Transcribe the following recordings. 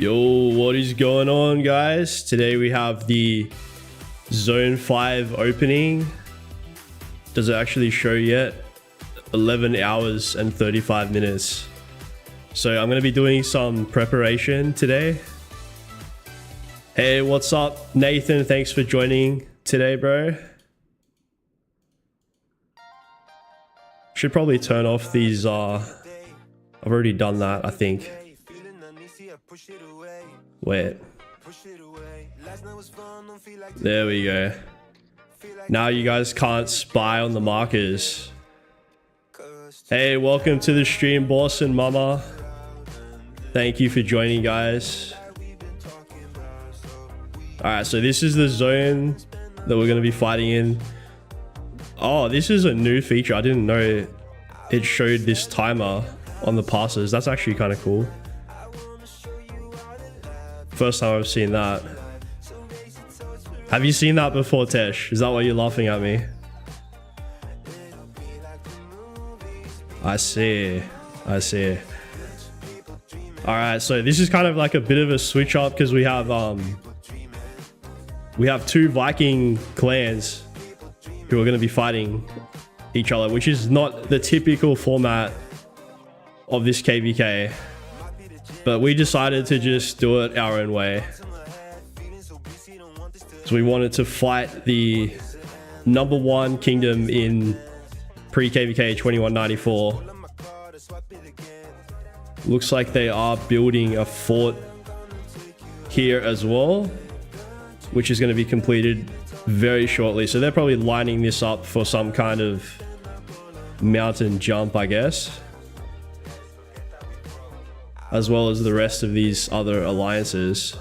Yo, what is going on, guys? Today we have the Zone 5 opening. Does it actually show yet? 11 hours and 35 minutes. So I'm going to be doing some preparation today. Hey, what's up, Nathan? Thanks for joining today, bro. Should probably turn off these, I've already done that, I think. Wait. There we go. Now you guys can't spy on the markers. Hey, welcome to the stream, boss and mama. Thank you for joining, guys. Alright, so this is the zone that we're going to be fighting in. Oh, this is a new feature. I didn't know it showed this timer on the passes. That's actually kind of cool. First time I've seen that. Have you seen that before, Tesh? Is that why you're laughing at me? I see. I see. Alright, so this is kind of like a bit of a switch up because we have two Viking clans who are going to be fighting each other, which is not the typical format of this KVK. But we decided to just do it our own way. So we wanted to fight the #1 kingdom in pre-KVK 2194. Looks like they are building a fort here as well, which is going to be completed very shortly. So they're probably lining this up for some kind of mountain jump, I guess, as well as the rest of these other alliances.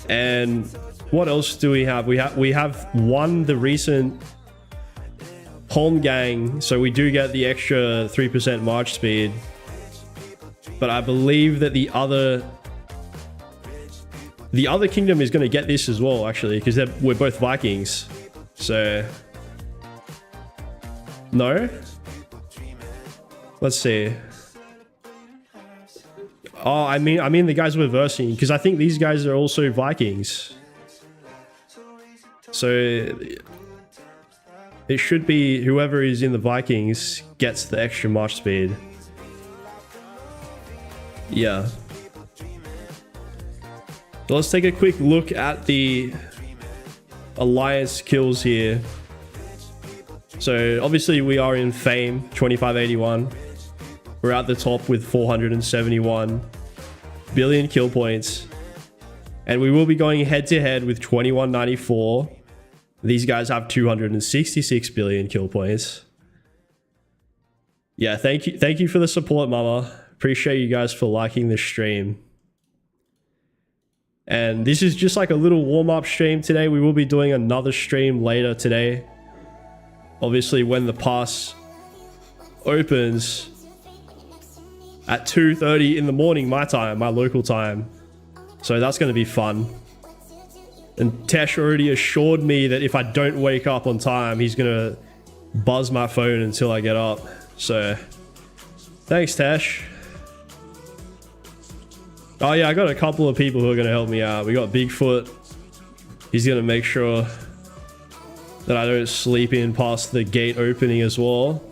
And what else do we have? We have won the recent Holmgang, so we do get the extra 3% march speed. But I believe that the other kingdom is going to get this as well, actually, because we're both Vikings. So no. Let's see. Oh, I mean the guys we're versing, because I think these guys are also Vikings. So it should be whoever is in the Vikings gets the extra march speed. Yeah. So let's take a quick look at the alliance kills here. So obviously we are in Fame 2581. We're at the top with 471 billion kill points. And we will be going head to head with 2194. These guys have 266 billion kill points. Yeah, thank you for the support, mama. Appreciate you guys for liking the stream. And this is just like a little warm-up stream today. We will be doing another stream later today. Obviously, when the pass opens at 2:30 in the morning, my time, my local time. So that's going to be fun. And Tesh already assured me that if I don't wake up on time, he's going to buzz my phone until I get up. So thanks, Tesh. Oh yeah, I got a couple of people who are going to help me out. We got Bigfoot. He's going to make sure that I don't sleep in past the gate opening as well.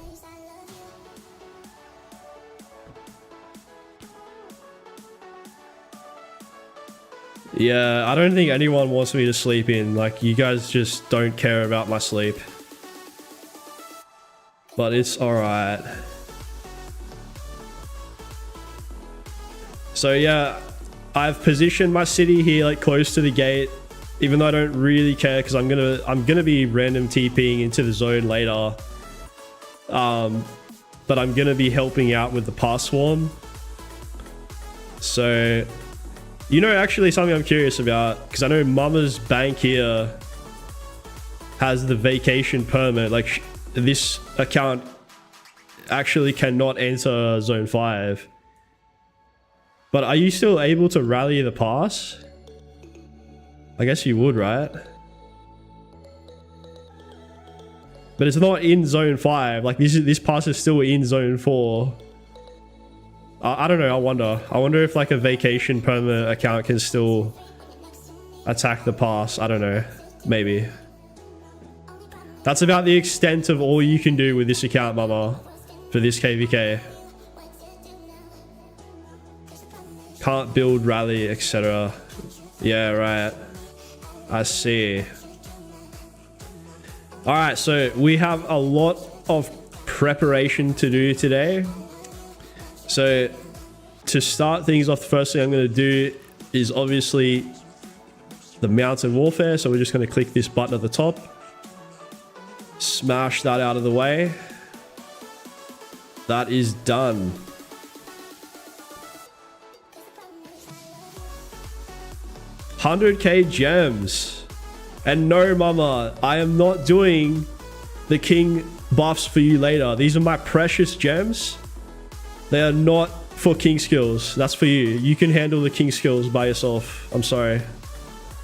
Yeah, I don't think anyone wants me to sleep in. Like, you guys just don't care about my sleep. But it's alright. So yeah, I've positioned my city here like close to the gate, even though I don't really care because I'm gonna be random TPing into the zone later. But I'm gonna be helping out with the pass swarm. So, you know, actually something I'm curious about, because I know Mama's bank here has the vacation permit. Like, this account actually cannot enter zone 5. But are you still able to rally the pass? I guess you would, right? But it's not in zone 5. Like, this pass is still in zone 4. I don't know. I wonder if like a vacation perma account can still attack the pass. I don't know. Maybe. That's about the extent of all you can do with this account, mama, for this KVK. Can't build, rally, etc. Yeah, right. I see. Alright, so we have a lot of preparation to do today. So to start things off, the first thing I'm going to do is obviously the mountain warfare. So we're just going to click this button at the top. Smash that out of the way. That is done. $100k gems. And no, mama, I am not doing the king buffs for you later. These are my precious gems. They are not for king skills. That's for you. You can handle the king skills by yourself. I'm sorry.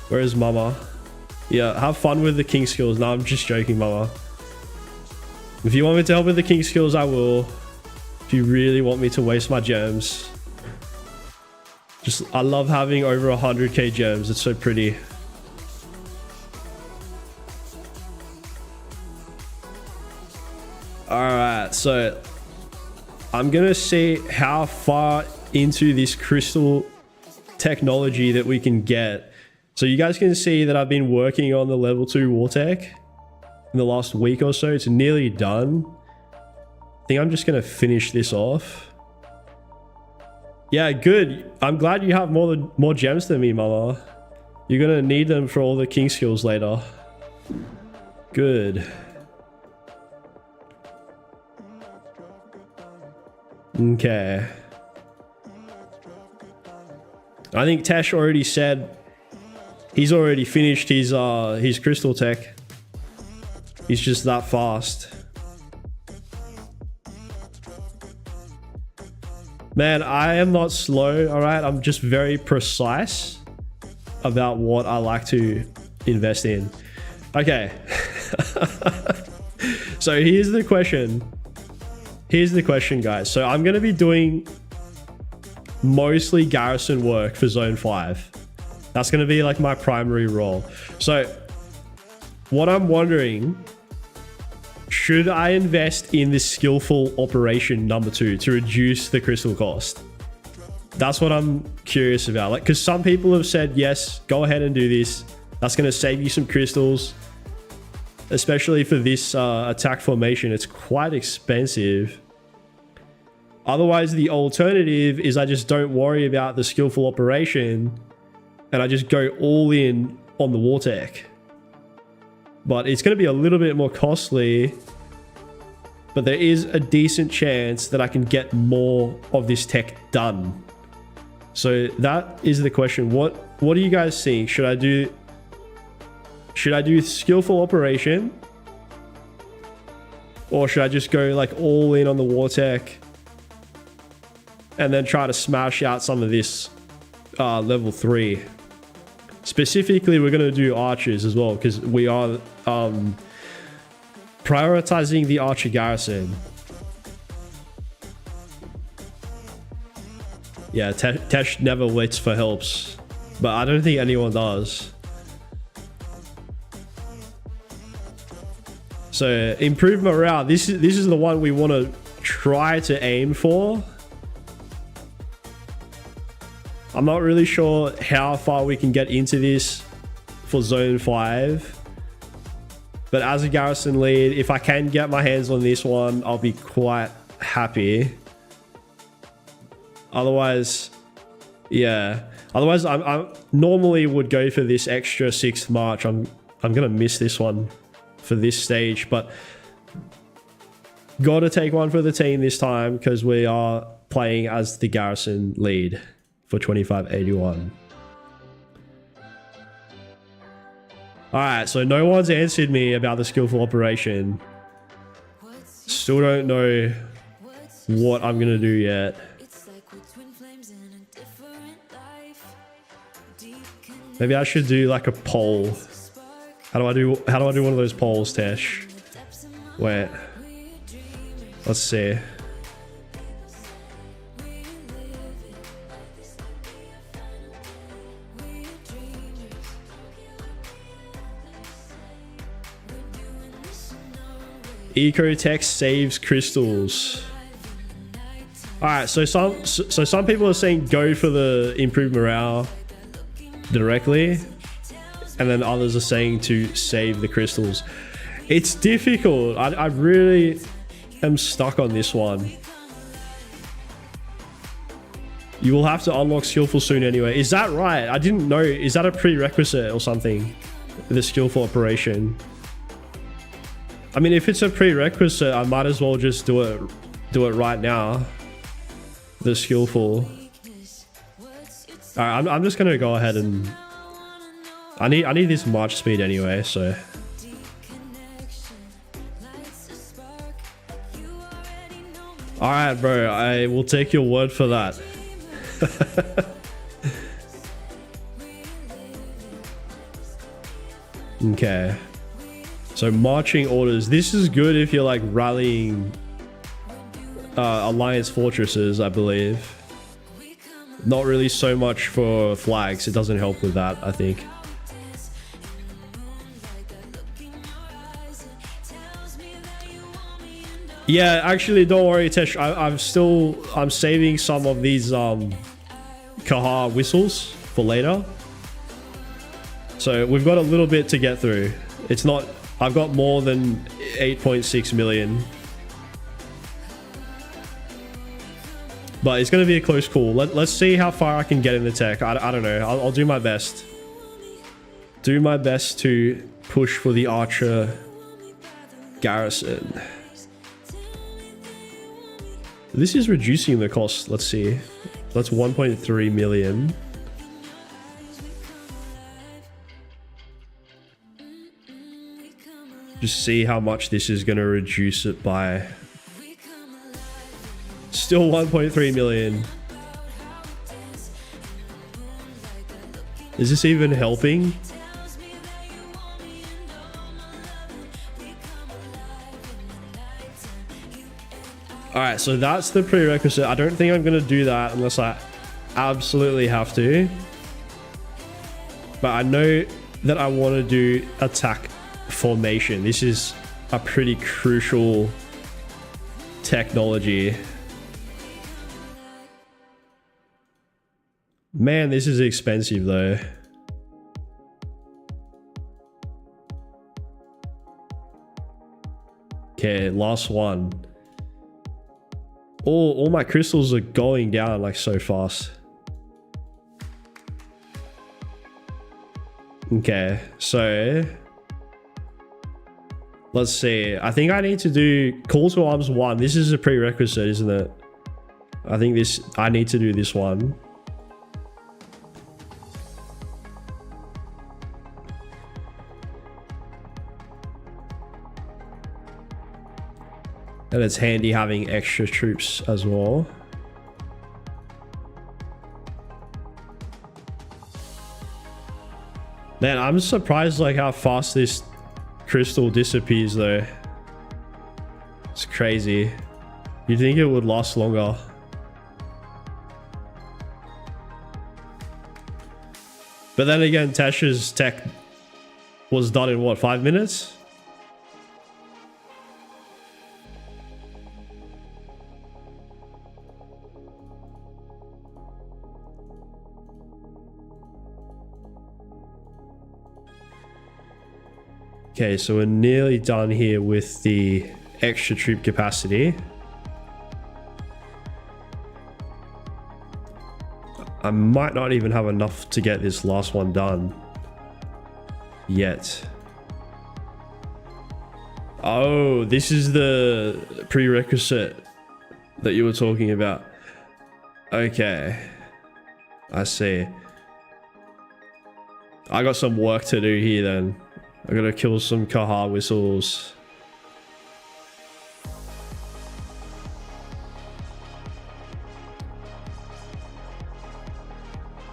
Where is mama? Yeah, have fun with the king skills. No, I'm just joking, mama. If you want me to help with the king skills, I will. If you really want me to waste my gems. I love having over 100k gems. It's so pretty. Alright, so I'm gonna see how far into this crystal technology that we can get. So you guys can see that I've been working on the level 2 war tech in the last week or so. It's nearly done. I think I'm just gonna finish this off. Yeah, good. I'm glad you have more gems than me, mama. You're gonna need them for all the king skills later. Good. Okay. I think Tesh already said he's already finished his crystal tech. He's just that fast. Man, I am not slow, all right? I'm just very precise about what I like to invest in. Okay. So here's the question. Here's the question, guys. So I'm going to be doing mostly garrison work for Zone 5. That's going to be like my primary role. So what I'm wondering, should I invest in this skillful operation number 2 to reduce the crystal cost? That's what I'm curious about. Like, because some people have said, yes, go ahead and do this. That's going to save you some crystals. Especially for this attack formation, it's quite expensive. Otherwise, the alternative is I just don't worry about the skillful operation and I just go all in on the war tech. But it's going to be a little bit more costly. But there is a decent chance that I can get more of this tech done. So that is the question. What do you guys think? Should I do skillful operation? Or should I just go like all in on the war tech and then try to smash out some of this level 3? Specifically, we're going to do archers as well because we are prioritizing the archer garrison. Yeah, Tesh never waits for helps, but I don't think anyone does. So improve morale. This is the one we want to try to aim for. I'm not really sure how far we can get into this for Zone 5. But as a garrison lead, if I can get my hands on this one, I'll be quite happy. Otherwise, yeah. Otherwise, I normally would go for this extra 6th March. I'm going to miss this one for this stage. But got to take one for the team this time because we are playing as the garrison lead for 2581. Alright, so no one's answered me about the skillful operation. Still don't know what I'm gonna do yet. Maybe I should do like a poll. How do I do one of those polls, Tesh? Wait. Let's see. Ecotech saves crystals. Alright, so some people are saying go for the improved morale directly, and then others are saying to save the crystals. It's difficult. I really am stuck on this one. You will have to unlock skillful soon anyway. Is that right? I didn't know. Is that a prerequisite or something? The skillful operation. I mean, if it's a prerequisite, I might as well just do it right now. The skillful. Alright, I'm just gonna go ahead and I need this march speed anyway, so alright, bro, I will take your word for that. Okay, so marching orders. This is good if you're like rallying alliance fortresses, I believe. Not really so much for flags. It doesn't help with that, I think. Yeah, actually, don't worry, Tesh. I'm saving some of these Kaha whistles for later. So we've got a little bit to get through. It's not. I've got more than 8.6 million. But it's going to be a close call. Let's see how far I can get in the tech. I don't know. I'll do my best. Do my best to push for the Archer garrison. This is reducing the cost. Let's see. That's 1.3 million. Just see how much this is going to reduce it by. Still 1.3 million. Is this even helping? Alright, so that's the prerequisite. I don't think I'm going to do that unless I absolutely have to. But I know that I want to do attack formation. This is a pretty crucial technology. Man, this is expensive though. Okay, last one. All my crystals are going down like so fast. Okay, so let's see. I think I need to do Call to Arms 1. This is a prerequisite, isn't it? I think I need to do this one. And it's handy having extra troops as well. Man, I'm surprised like how fast this crystal disappears though. It's crazy. You'd think it would last longer. But then again, Tasha's tech was done in what, 5 minutes? Okay, so we're nearly done here with the extra troop capacity. I might not even have enough to get this last one done yet. Oh, this is the prerequisite that you were talking about. Okay, I see. I got some work to do here then. I gotta kill some Kaha whistles.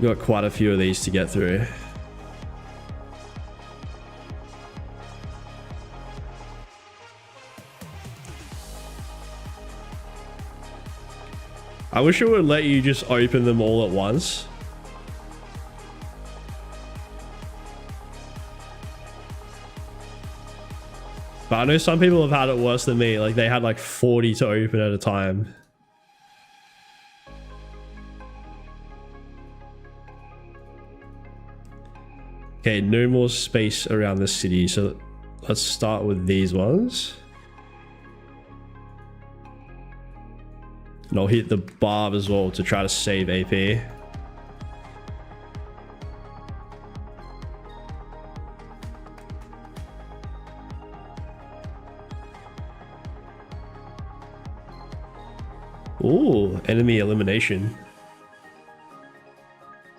Got quite a few of these to get through. I wish it would let you just open them all at once. But I know some people have had it worse than me. Like they had like 40 to open at a time. Okay, no more space around the city. So let's start with these ones. And I'll hit the barb as well to try to save AP. Ooh, enemy elimination.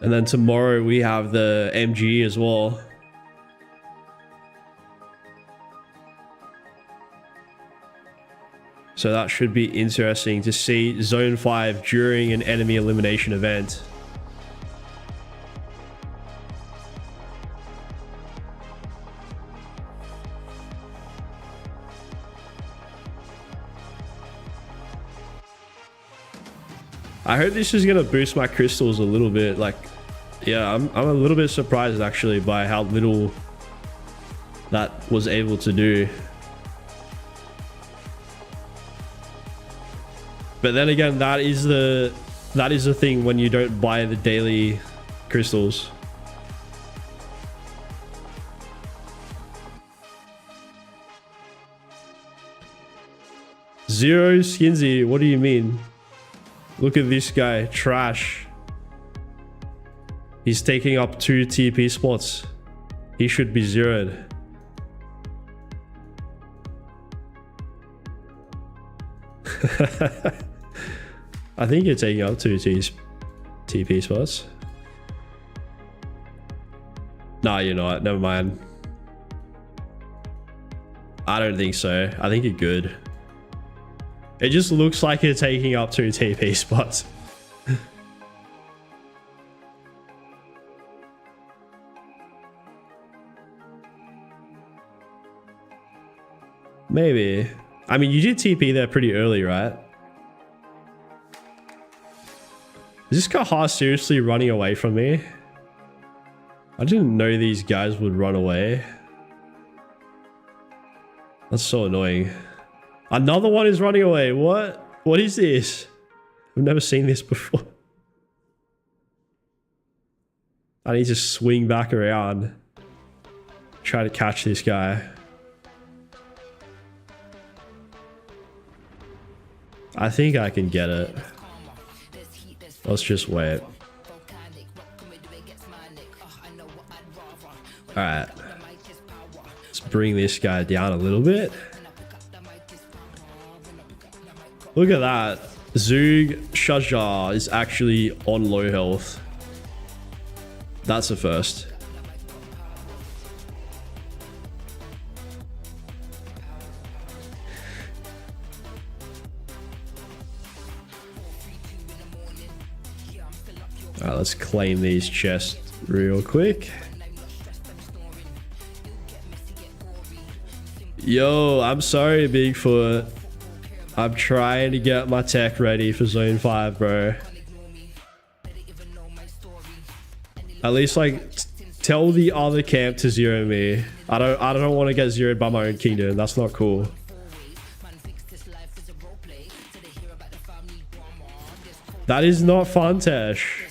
And then tomorrow we have the MG as well. So that should be interesting to see Zone 5 during an enemy elimination event. I hope this is gonna boost my crystals a little bit. Like, yeah, I'm a little bit surprised actually by how little that was able to do. But then again, that is the thing when you don't buy the daily crystals. Zero Skinsy, what do you mean? Look at this guy, trash. He's taking up 2 TP spots. He should be zeroed. I think you're taking up 2 TP spots. Nah, you're not. Never mind. I don't think so. I think you're good. It just looks like you're taking up 2 TP spots. Maybe. I mean, you did TP there pretty early, right? Is this Kaha seriously running away from me? I didn't know these guys would run away. That's so annoying. Another one is running away. What? What is this? I've never seen this before. I need to swing back around. Try to catch this guy. I think I can get it. Let's just wait. Alright. Let's bring this guy down a little bit. Look at that. Zug Shajar is actually on low health. That's a first. Alright, let's claim these chests real quick. Yo, I'm sorry, Bigfoot. I'm trying to get my tech ready for Zone 5, bro. At least, like, tell the other camp to zero me. I don't want to get zeroed by my own kingdom. That's not cool. That is not fun, Tesh.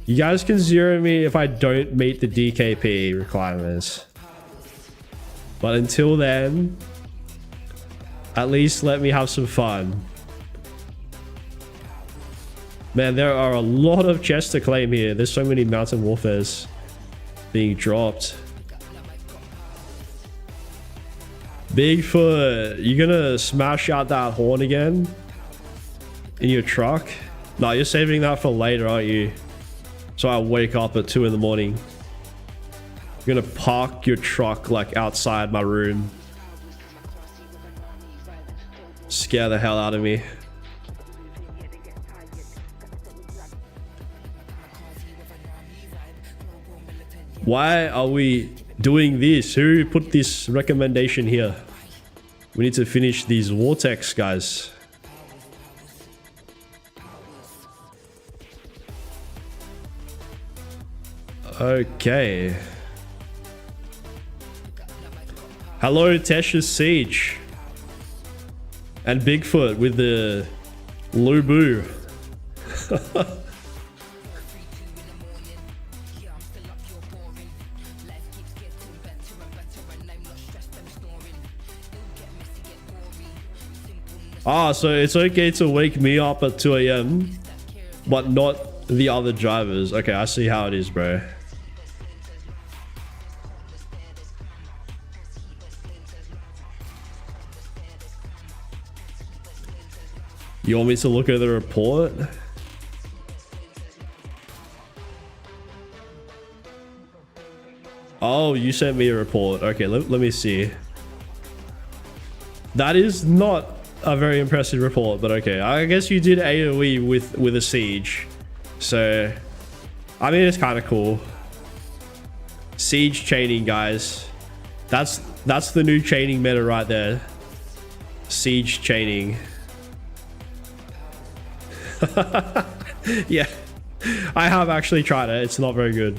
You guys can zero me if I don't meet the DKP requirements. But until then, at least let me have some fun. Man, there are a lot of chests to claim here. There's so many Mountain Warfares being dropped. Bigfoot, you gonna smash out that horn again? In your truck? No, you're saving that for later, aren't you? So I wake up at 2 in the morning. You're gonna park your truck like outside my room. Scare the hell out of me. Why are we doing this? Who put this recommendation here? We need to finish these Vortex, guys. Okay. Hello, Tesha's Siege. And Bigfoot with the Lubu. Ah, so it's okay to wake me up at 2 a.m. but not the other drivers. Okay, I see how it is, bro. You want me to look at the report? Oh, you sent me a report. Okay, let me see. That is not a very impressive report, but okay. I guess you did AoE with a siege. So, I mean, it's kind of cool. Siege chaining, guys. That's the new chaining meta right there. Siege chaining. Yeah, I have actually tried it. It's not very good.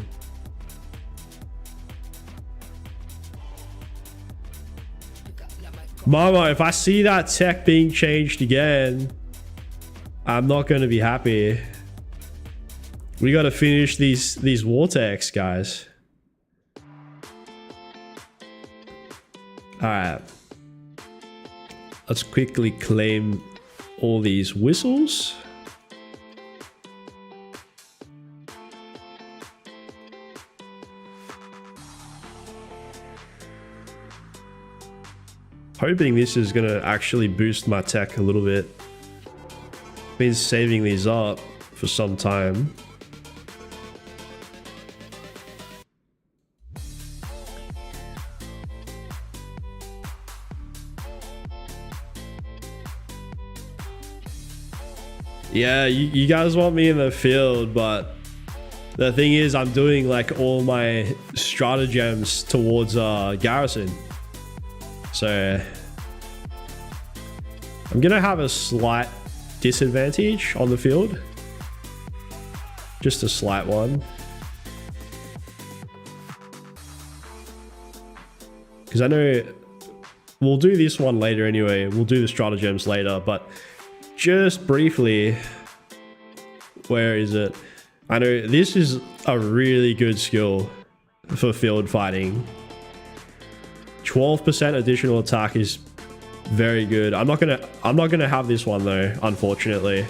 Mama, if I see that tech being changed again, I'm not going to be happy. We got to finish these war techs, guys. All right. Let's quickly claim all these whistles. Hoping this is going to actually boost my tech a little bit. Been saving these up for some time. Yeah, you guys want me in the field, but the thing is I'm doing like all my stratagems towards Garrison. So I'm gonna have a slight disadvantage on the field. Just a slight one. Because I know we'll do this one later anyway. We'll do the stratagems later, but just briefly, where is it? I know this is a really good skill for field fighting. 12% additional attack is very good. I'm not gonna have this one though, unfortunately.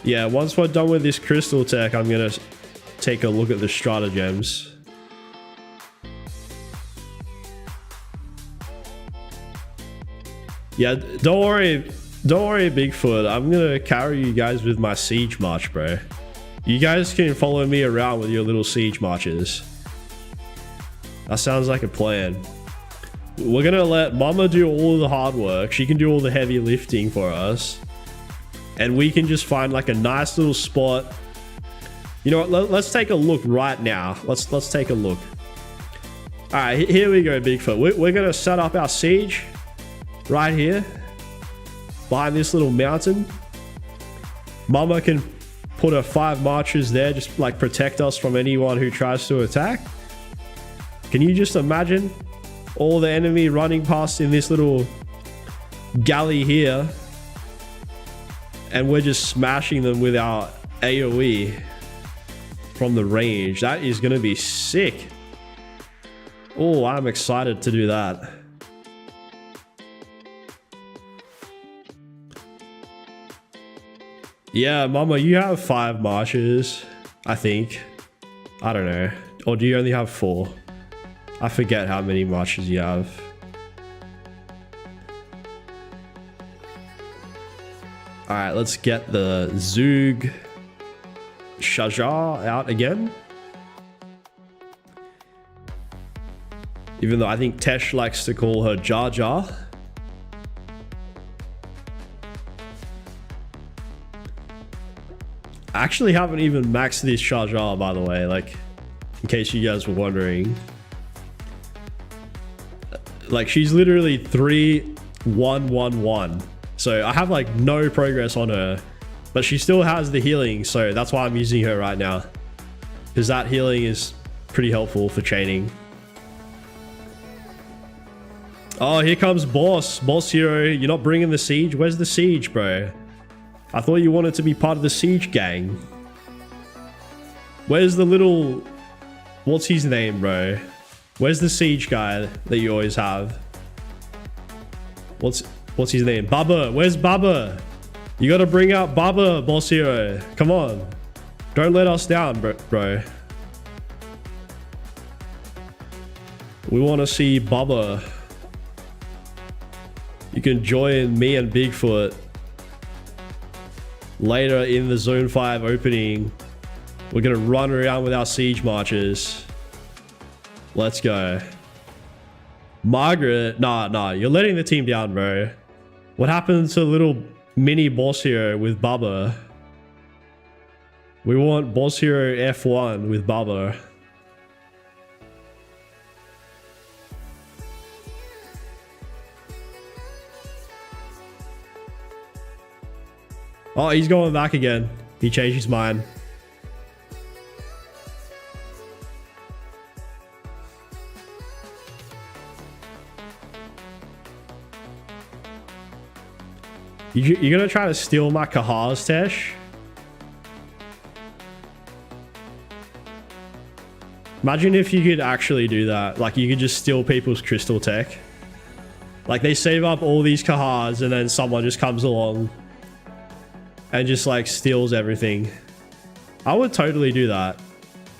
Yeah, once we're done with this crystal tech, I'm gonna take a look at the stratagems. Yeah, don't worry, Bigfoot. I'm gonna carry you guys with my siege march, bro. You guys can follow me around with your little siege marches. That sounds like a plan. We're gonna let Mama do all the hard work. She can do all the heavy lifting for us. And we can just find like a nice little spot. You know what? Let's take a look right now. Let's take a look. All right, here we go, Bigfoot. We're gonna set up our siege right here behind this little mountain. Mama can put her 5 marchers there, just like protect us from anyone who tries to attack. Can you just imagine all the enemy running past in this little galley here, and we're just smashing them with our AoE from the range? That is going to be sick. Oh, I'm excited to do that. Yeah, Mama, you have 5 marches, I think. I don't know. Or do you only have 4? I forget how many marches you have. Alright, let's get the Zug Shajar out again. Even though I think Tesh likes to call her Jar Jar. I actually haven't even maxed this Shajar, by the way, like, in case you guys were wondering. Like, she's literally 3-1-1-1. So I have like no progress on her, but she still has the healing. So that's why I'm using her right now, because that healing is pretty helpful for chaining. Oh, here comes Boss. Boss Hero, you're not bringing the siege? Where's the siege, bro? I thought you wanted to be part of the siege gang. Where's the little... What's his name, bro? Where's the siege guy that you always have? What's his name? Baba. Where's Baba? You gotta bring out Baba, Boss Hero. Come on. Don't let us down, bro. We want to see Baba. You can join me and Bigfoot later in the Zone 5 opening. We're gonna run around with our siege marches. Let's go. Margaret, nah, you're letting the team down, bro. What happened to little mini Boss Hero with Baba? We want Boss Hero F1 with Baba. Oh, he's going back again. He changed his mind. You're gonna try to steal my Kahars, Tesh? Imagine if you could actually do that. Like, you could just steal people's crystal tech. Like, they save up all these Kahars and then someone just comes along and just, like, steals everything. I would totally do that.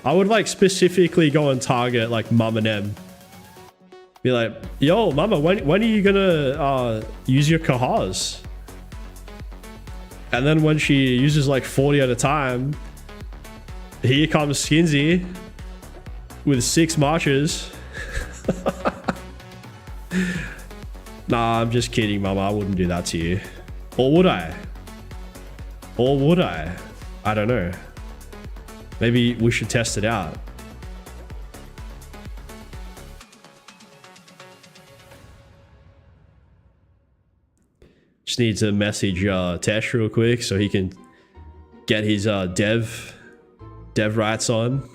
I would, like, specifically go and target, like, Mum and M. Be like, yo, Mama, when are you gonna use your Kahars? And then when she uses like 40 at a time, here comes Skinsy with 6 marches. Nah, I'm just kidding, Mama. I wouldn't do that to you. Or would I? Or would I? I don't know. Maybe we should test it out. Just need to message Tesh real quick so he can get his dev rights on.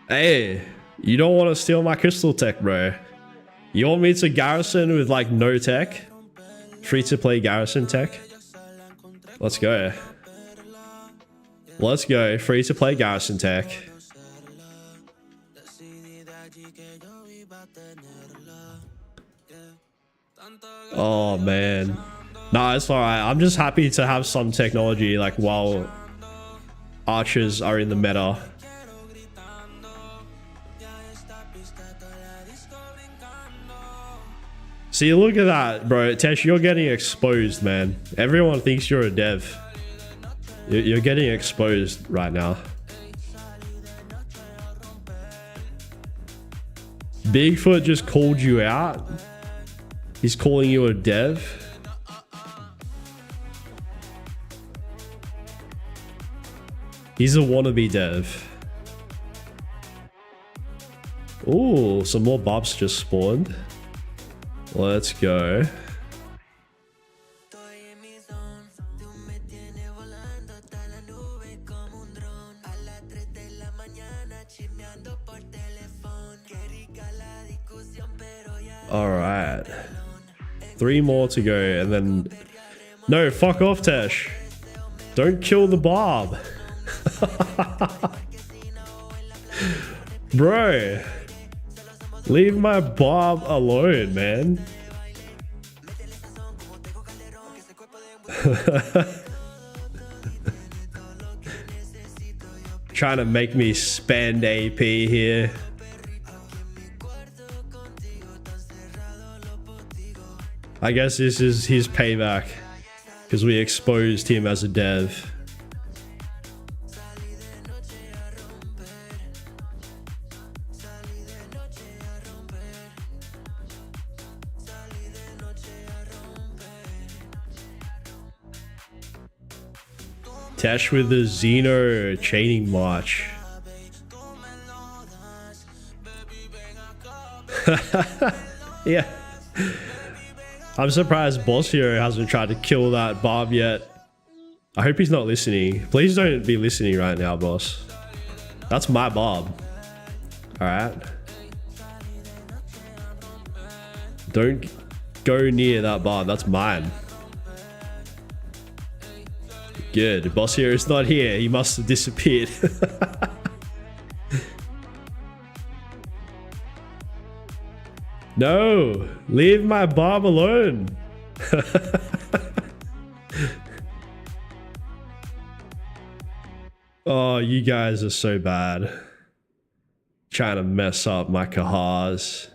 Hey, you don't want to steal my crystal tech, bro. You want me to garrison with like no tech? Free to play garrison tech? Let's go. Let's go. Free to play garrison tech. Oh man. Nah, it's alright. I'm just happy to have some technology like while archers are in the meta. See, look at that, bro. Tesh, you're getting exposed, man. Everyone thinks you're a dev. You're getting exposed right now. Bigfoot just called you out. He's calling you a dev. He's a wannabe dev. Ooh, some more bobs just spawned. Let's go. All right. 3 more to go and then... No, fuck off, Tesh. Don't kill the Bob. Bro. Leave my Bob alone, man. Trying to make me spend AP here. I guess this is his payback because we exposed him as a dev. Tesh with the Xeno chaining march. Yeah. I'm surprised Boss Hero hasn't tried to kill that Bob yet. I hope he's not listening. Please don't be listening right now, boss. That's my Bob. Alright. Don't go near that Bob. That's mine. Good. Boss here is not here. He must have disappeared. No. Leave my Bob alone. Oh, you guys are so bad. Trying to mess up my Kahars.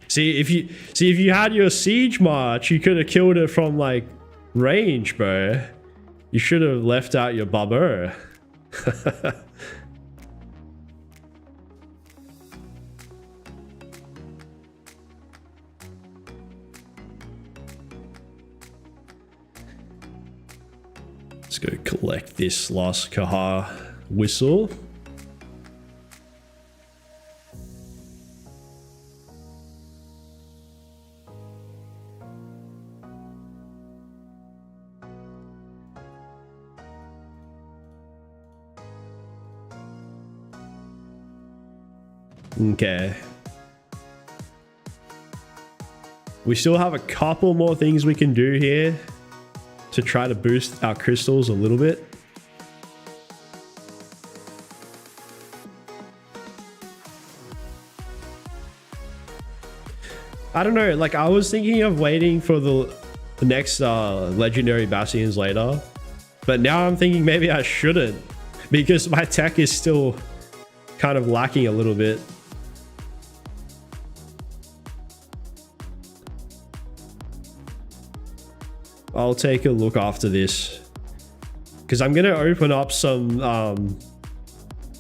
See if you had your siege march, you could have killed it from like range, bro. You should have left out your Babur. Let's go collect this last Kahar whistle. Okay. We still have a couple more things we can do here to try to boost our crystals a little bit. I don't know, like I was thinking of waiting for the next legendary bastions later, but now I'm thinking maybe I shouldn't because my tech is still kind of lacking a little bit. I'll take a look after this because I'm gonna open up some of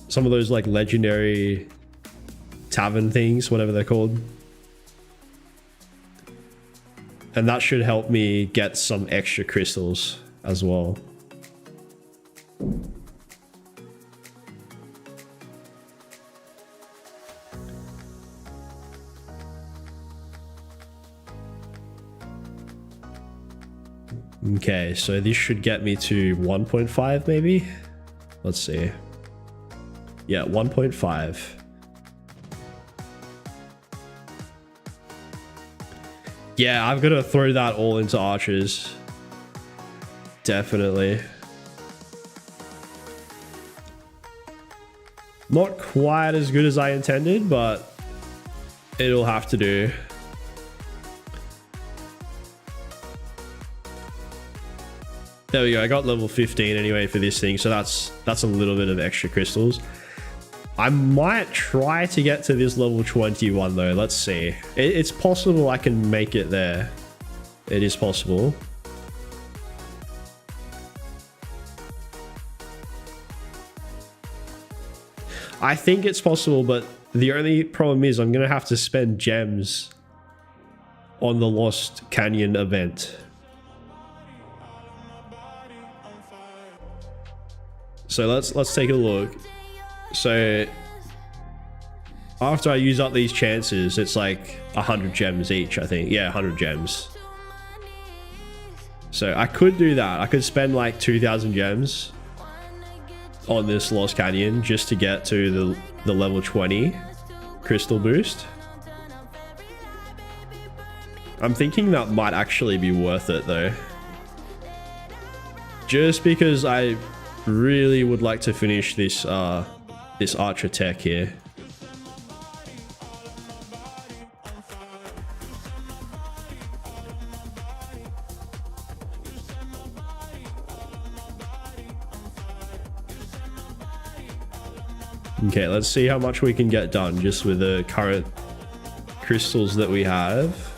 those like legendary tavern things, whatever they're called, and that should help me get some extra crystals as well. Okay, so this should get me to 1.5 maybe. Let's see. Yeah, 1.5. Yeah, I've got to throw that all into archers. Definitely. Not quite as good as I intended, but it'll have to do. There we go. I got level 15 anyway for this thing, so that's a little bit of extra crystals. I might try to get to this level 21 though. Let's see. It's possible I can make it there. It is possible. I think it's possible, but the only problem is I'm gonna have to spend gems on the Lost Canyon event. So let's take a look. So after I use up these chances, it's like 100 gems each, I think. Yeah, 100 gems. So I could do that. I could spend like 2,000 gems on this Lost Canyon just to get to the level 20 crystal boost. I'm thinking that might actually be worth it though. Just because I really would like to finish this this archer tech here. Okay, let's see how much we can get done just with the current crystals that we have.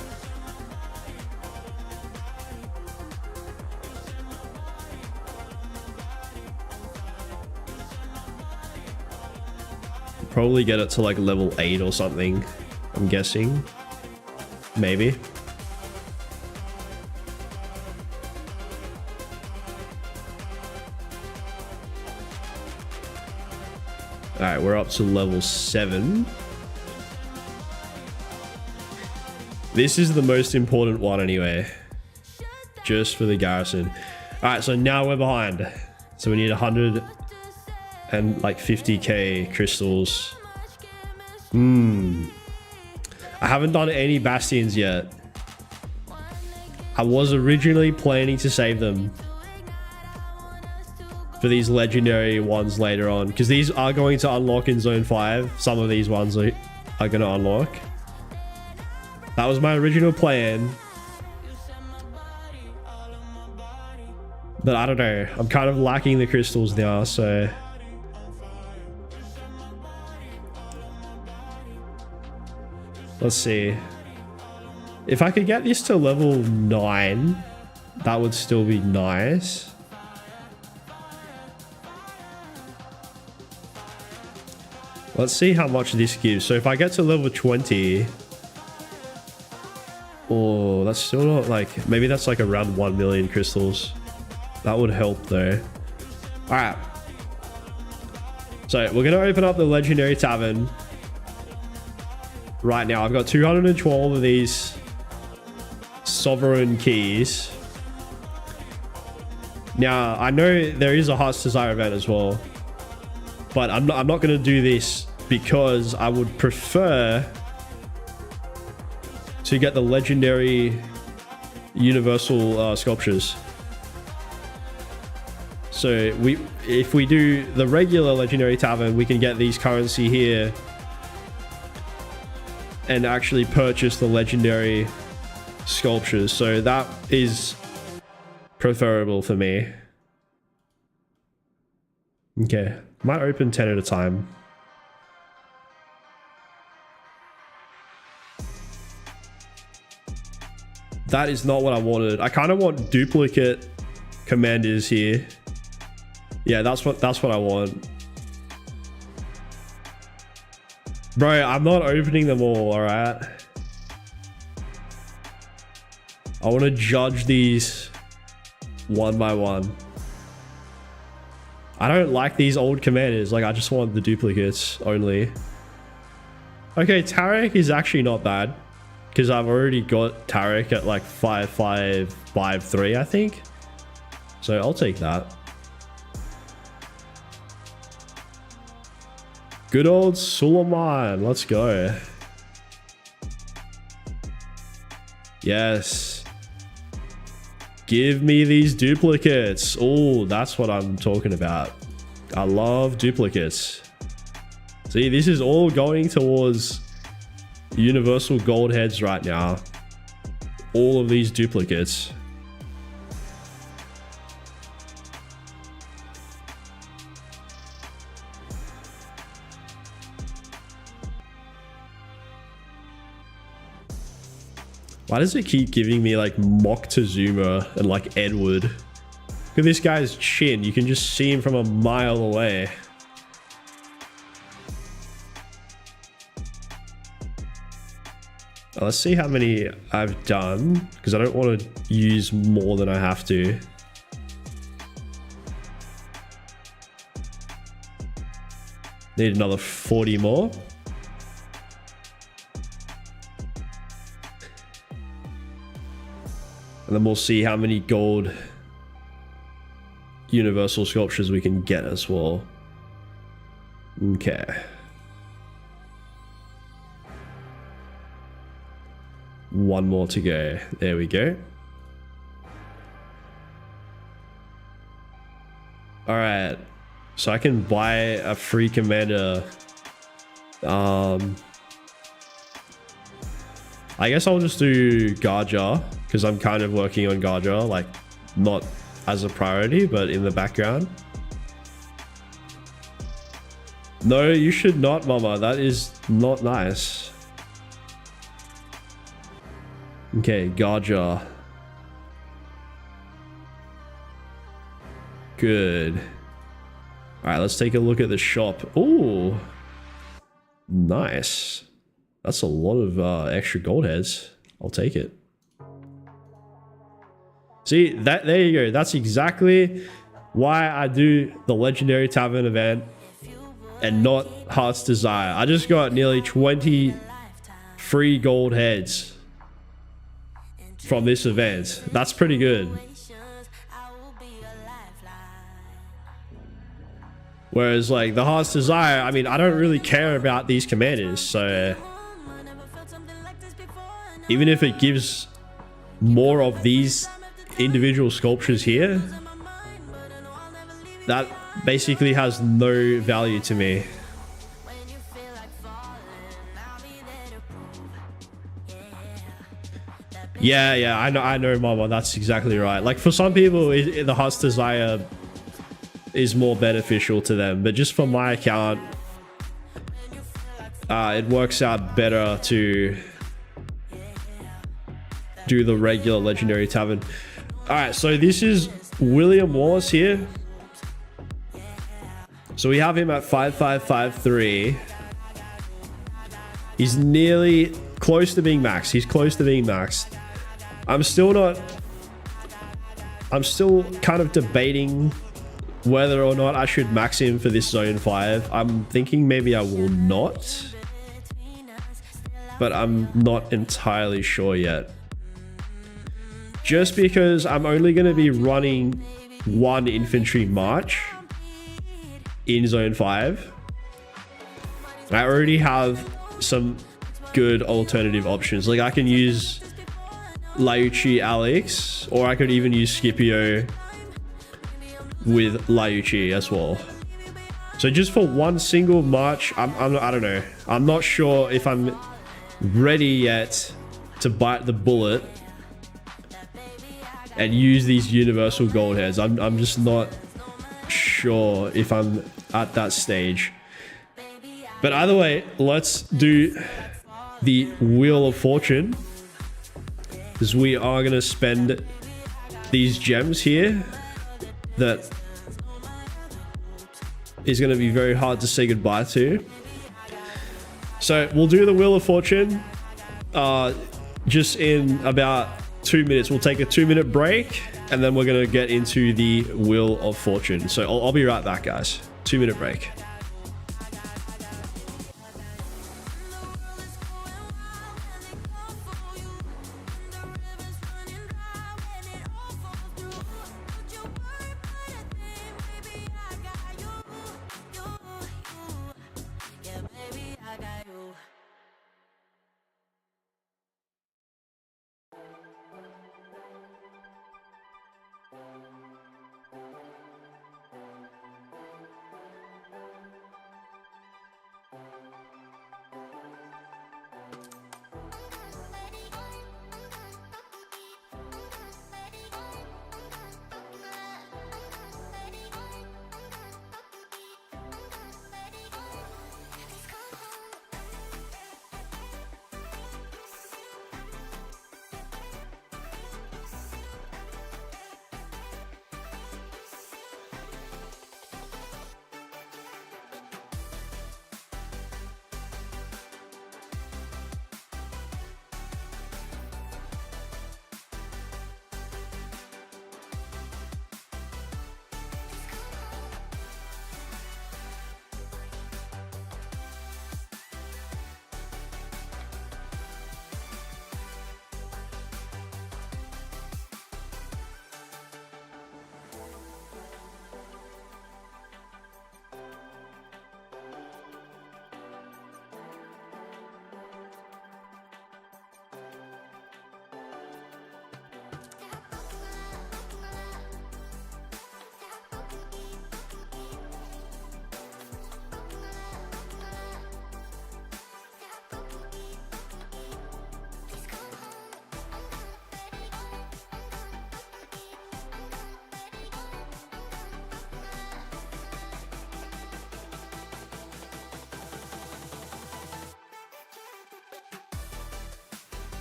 Probably get it to like level 8 or something, I'm guessing. Maybe. Alright, we're up to level 7. This is the most important one anyway. just for the garrison. All right, so now we're behind. So we need 100 and like 50k crystals. I haven't done any bastions yet. I was originally planning to save them for these legendary ones later on, because these are going to unlock in zone 5. Some of these ones are going to unlock. That was my original plan. But I don't know. I'm kind of lacking the crystals now, so... Let's see. If I could get this to level 9, that would still be nice. Let's see how much this gives. So if I get to level 20... Oh, that's still not like... Maybe that's like around 1 million crystals. That would help though. Alright. So we're going to open up the Legendary Tavern. Right now, I've got 212 of these Sovereign Keys. Now, I know there is a Heart's Desire event as well. But I'm not going to do this because I would prefer to get the Legendary Universal Sculptures. So if we do the regular Legendary Tavern, we can get these currency here and actually purchase the legendary sculptures. So that is preferable for me. Okay, might open 10 at a time. That is not what I wanted. I kind of want duplicate commanders here. Yeah, that's what I want. Bro, I'm not opening them all right? I want to judge these one by one. I don't like these old commanders. Like, I just want the duplicates only. Okay, Tarek is actually not bad, because I've already got Tarek at like 5553, I think. So I'll take that. Good old Suleiman. Let's go. Yes. Give me these duplicates. Oh, that's what I'm talking about. I love duplicates. See, this is all going towards universal gold heads right now. All of these duplicates. Why does it keep giving me like Moctezuma and like Edward? Look at this guy's chin. You can just see him from a mile away. Let's see how many I've done, because I don't want to use more than I have to. Need another 40 more. And then we'll see how many gold universal sculptures we can get as well. Okay. One more to go. There we go. Alright. So I can buy a free commander. I guess I'll just do Garja, because I'm kind of working on Garja, like not as a priority, but in the background. No, you should not, Mama. That is not nice. Okay, Garja. Good. All right, let's take a look at the shop. Ooh, nice. That's a lot of extra gold heads. I'll take it. See, there you go. That's exactly why I do the Legendary Tavern event and not Heart's Desire. I just got nearly 20 free gold heads from this event. That's pretty good. Whereas like the Heart's Desire, I mean, I don't really care about these commanders, so even if it gives more of these individual sculptures here, that basically has no value to me. Yeah, I know, Mama. That's exactly right. Like for some people, the Heart's Desire is more beneficial to them, but just for my account, it works out better to do the regular Legendary Tavern. All right, so this is William Wallace here. So we have him at 5553. He's nearly close to being maxed. He's close to being maxed. I'm still kind of debating whether or not I should max him for this Zone 5. I'm thinking maybe I will not, but I'm not entirely sure yet. Just because I'm only going to be running one infantry march in Zone 5. I already have some good alternative options. Like I can use Liuchi Alex, or I could even use Scipio with Liuchi as well. So just for one single march, I don't know. I'm not sure if I'm ready yet to bite the bullet and use these universal gold heads. I'm just not sure if I'm at that stage. But either way, let's do the Wheel of Fortune, because we are going to spend these gems here that is going to be very hard to say goodbye to. So we'll do the Wheel of Fortune just in about 2 minutes. We'll take a 2-minute break and then we're going to get into the Wheel of Fortune. So I'll be right back, guys. 2-minute break.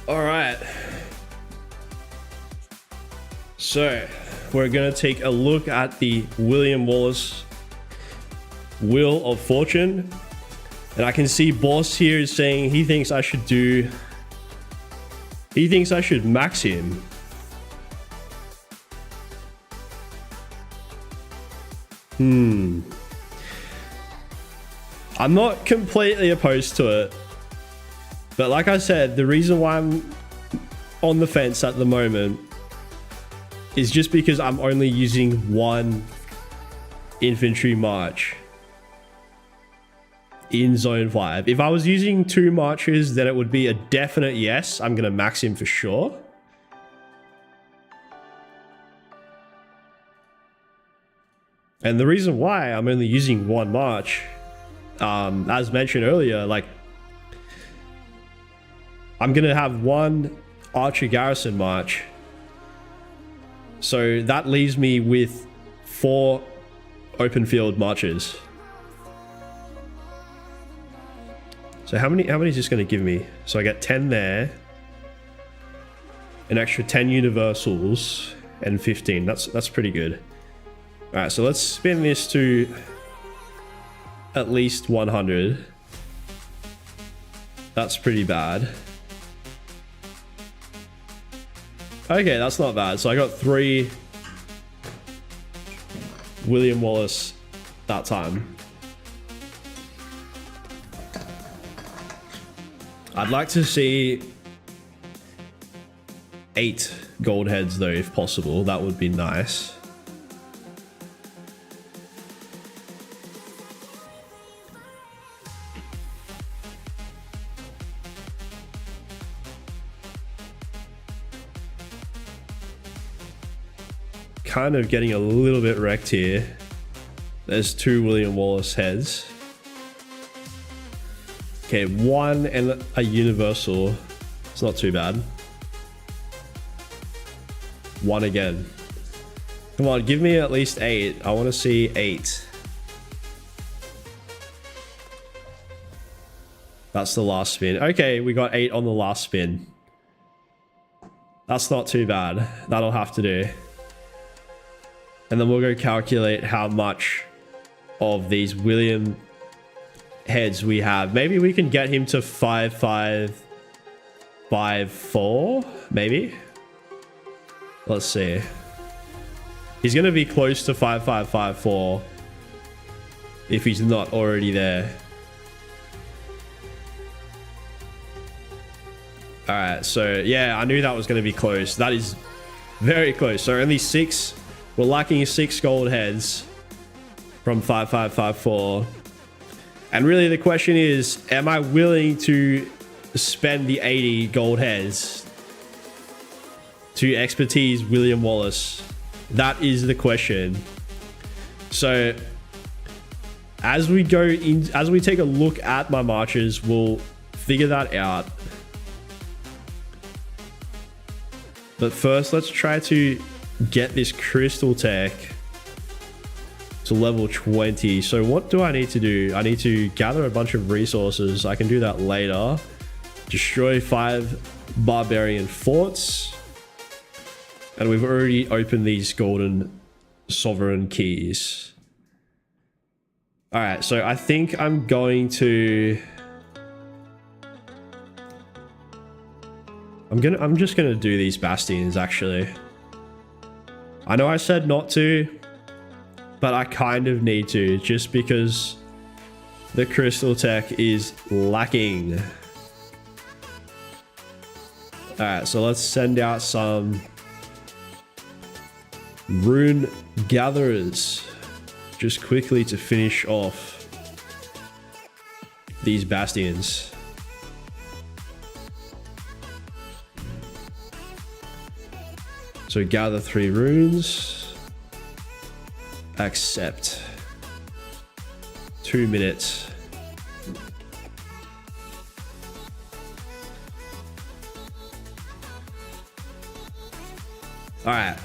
All right. So we're going to take a look at the William Wallace Wheel of Fortune. And I can see Boss here is saying he thinks I should max him. I'm not completely opposed to it. But like I said, the reason why I'm on the fence at the moment is just because I'm only using one infantry march in zone 5. If I was using 2 marches, then it would be a definite yes. I'm going to max him for sure. And the reason why I'm only using 1 march, as mentioned earlier, like, I'm going to have 1 archer garrison march. So that leaves me with 4 open field marches. So how many is this going to give me? So I get 10 there, an extra 10 universals, and 15. That's pretty good. All right, so let's spin this to at least 100. That's pretty bad. Okay, that's not bad. So I got 3 William Wallace that time. I'd like to see 8 gold heads though, if possible. That would be nice. Kind of getting a little bit wrecked here. There's 2 William Wallace heads. Okay, 1 and a universal. It's not too bad. 1 again. Come on, give me at least 8. I want to see 8. That's the last spin. Okay, we got 8 on the last spin. That's not too bad. That'll have to do. And then we'll go calculate how much of these William heads we have. Maybe we can get him to 5554, maybe. Let's see. He's going to be close to 5554 if he's not already there. All right, so yeah, I knew that was going to be close. That is very close. So only 6. We're lacking 6 gold heads from 5554. And really the question is, am I willing to spend the 80 gold heads to expertise William Wallace? That is the question. So as we go in, as we take a look at my marches, we'll figure that out. But first, let's try to get this crystal tech to level 20. So what do I need to do? I need to gather a bunch of resources. I can do that later. Destroy 5 barbarian forts. And we've already opened these golden sovereign keys. All right, so I think I'm going to... I'm just gonna do these bastions actually. I know I said not to, but I kind of need to, just because the crystal tech is lacking. All right, so let's send out some rune gatherers just quickly to finish off these bastions. So gather 3 runes. Accept. 2 minutes. All right.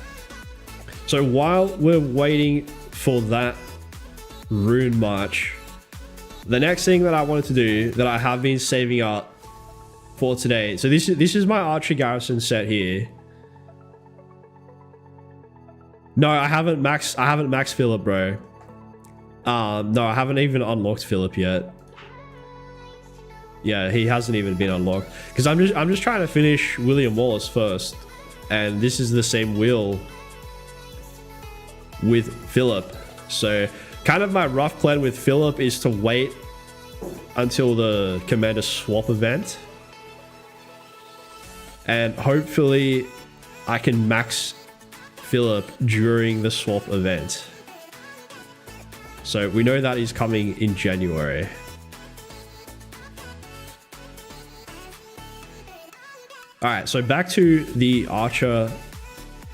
So while we're waiting for that rune march, the next thing that I wanted to do, that I have been saving up for today. So this is my archer garrison set here. No, I haven't maxed Philip, bro. No, I haven't even unlocked Philip yet. Yeah, he hasn't even been unlocked. Because I'm just trying to finish William Wallace first. And this is the same wheel with Philip. So kind of my rough plan with Philip is to wait until the commander swap event. And hopefully I can max Philip during the swap event. So we know that is coming in January. Alright, so back to the Archer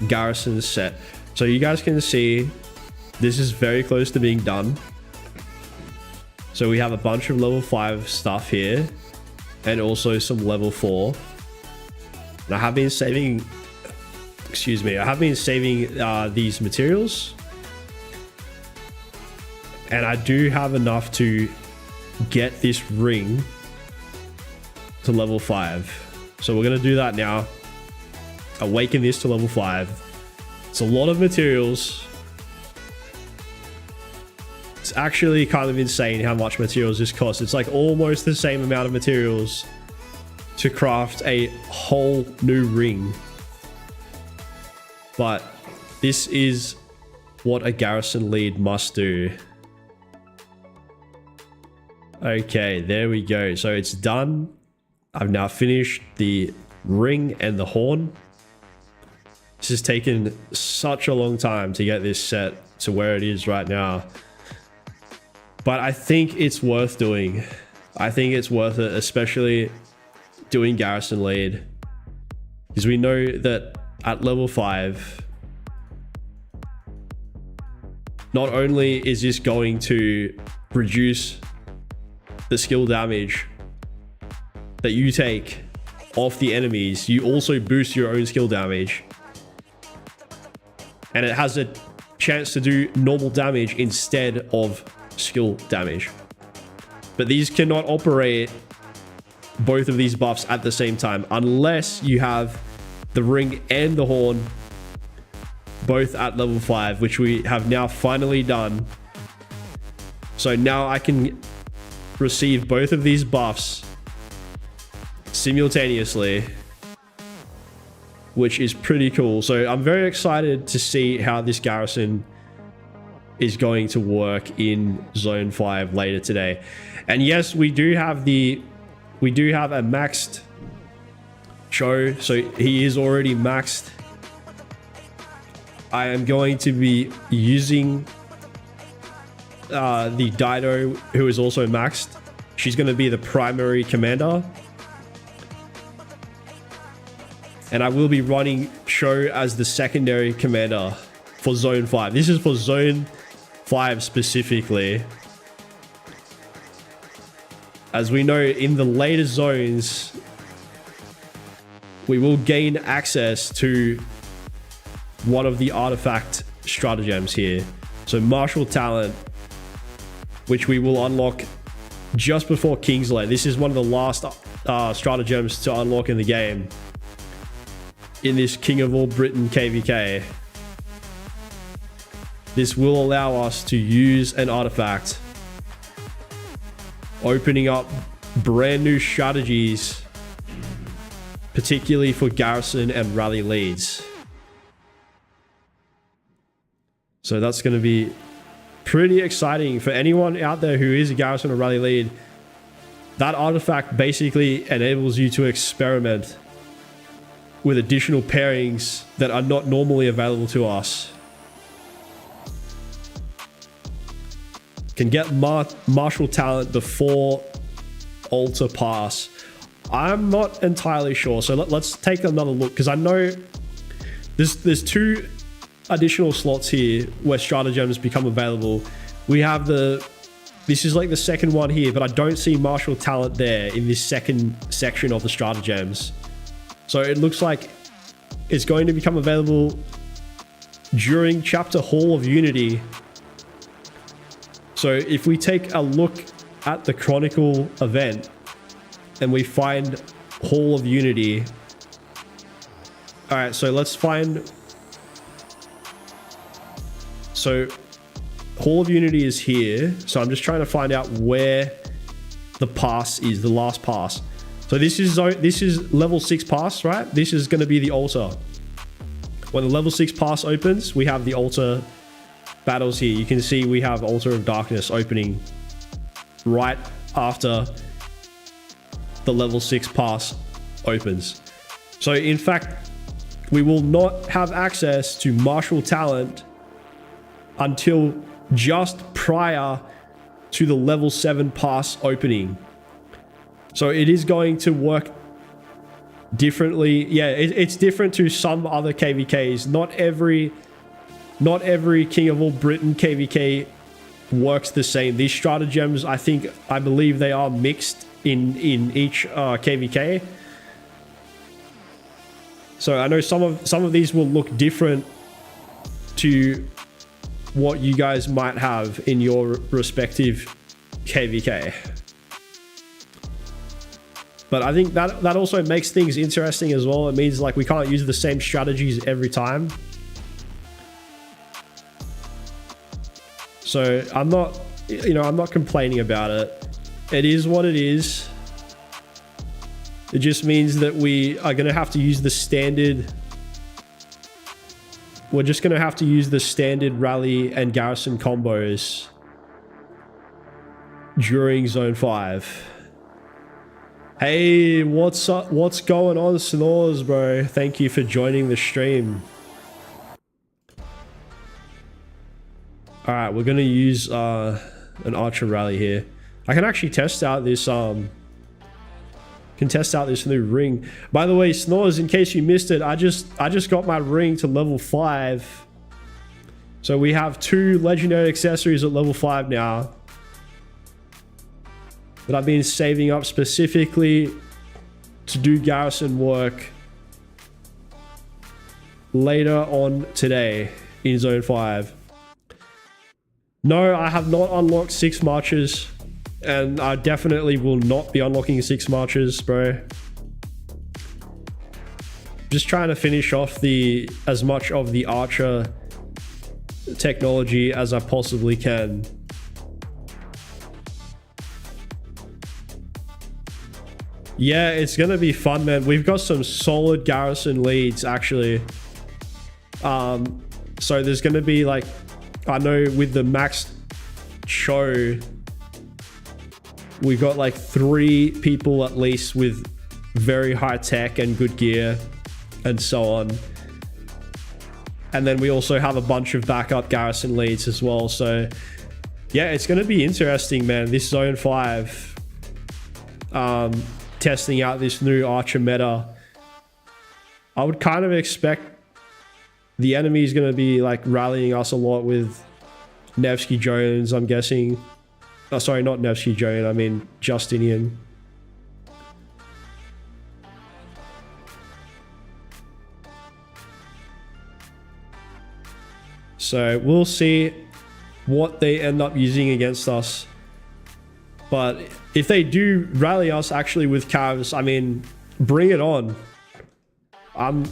Garrison set. So you guys can see this is very close to being done. So we have a bunch of level 5 stuff here and also some level 4. And I have been saving, these materials. And I do have enough to get this ring to level 5. So we're going to do that now. Awaken this to level 5. It's a lot of materials. It's actually kind of insane how much materials this costs. It's like almost the same amount of materials to craft a whole new ring. But this is what a garrison lead must do. Okay, there we go. So it's done. I've now finished the ring and the horn. This has taken such a long time to get this set to where it is right now. But I think it's worth doing. I think it's worth it, especially doing garrison lead. Because we know that at level 5, not only is this going to reduce the skill damage that you take off the enemies, you also boost your own skill damage. And it has a chance to do normal damage instead of skill damage. But these cannot operate both of these buffs at the same time unless you have the ring and the horn both at level 5, which we have now finally done. So now I can receive both of these buffs simultaneously, which is pretty cool. So I'm very excited to see how this garrison is going to work in Zone 5 later today. And yes, we do have a maxed Cho, so he is already maxed. I am going to be using the Dido, who is also maxed. She's going to be the primary commander. And I will be running Cho as the secondary commander for Zone 5. This is for Zone 5 specifically. As we know, in the later zones, we will gain access to one of the artifact stratagems here. So Martial Talent, which we will unlock just before Kingsley. This is one of the last stratagems to unlock in the game in this King of All Britain KVK. This will allow us to use an artifact, opening up brand new strategies, particularly for garrison and rally leads. So that's going to be pretty exciting for anyone out there who is a garrison or rally lead. That artifact basically enables you to experiment with additional pairings that are not normally available to us. Can get martial talent before altar pass. I'm not entirely sure, so let's take another look, because I know there's 2 additional slots here where stratagems become available. We have this is like the second one here, but I don't see martial talent there in this second section of the stratagems. So it looks like it's going to become available during chapter Hall of Unity. So if we take a look at the Chronicle event and we find Hall of Unity. All right, so let's find. So Hall of Unity is here. So I'm just trying to find out where the pass is, the last pass. So this is level 6 pass, right? This is going to be the altar. When the level 6 pass opens, we have the altar battles here. You can see we have Altar of Darkness opening right after the level 6 pass opens. So in fact, we will not have access to martial talent until just prior to the level 7 pass opening. So it is going to work differently. Yeah, it's different to some other KVKs. Not every King of All Britain KVK works the same. These stratagems, I believe they are mixed in each KVK. So I know some of these will look different to what you guys might have in your respective KVK. But I think that also makes things interesting as well. It means like we can't use the same strategies every time. So I'm not complaining about it. It is what it is. It just means that we are going to have to use the standard. We're just going to have to use the standard rally and garrison combos during Zone 5. Hey, what's up? What's going on, Snores, bro? Thank you for joining the stream. All right, we're gonna use an archer rally here. I can actually test out this new ring. By the way, Snores, in case you missed it, I just got my ring to level 5. So we have 2 legendary accessories at level 5 now that I've been saving up specifically to do garrison work later on today in Zone 5. No, I have not unlocked 6 marches, and I definitely will not be unlocking 6 marches, bro. Just trying to finish off as much of the archer technology as I possibly can. Yeah, it's gonna be fun, man. We've got some solid garrison leads, actually. So there's gonna be like, I know with the max show, we've got like 3 people at least with very high tech and good gear and so on. And then we also have a bunch of backup garrison leads as well. So yeah, it's gonna be interesting, man. This Zone 5. Testing out this new archer meta. I would kind of expect the enemy is going to be like rallying us a lot with Nevsky Jones, I'm guessing. Oh, sorry, not Nevsky Jones, I mean Justinian. So we'll see what they end up using against us. But if they do rally us actually with calves, I mean, bring it on. I'm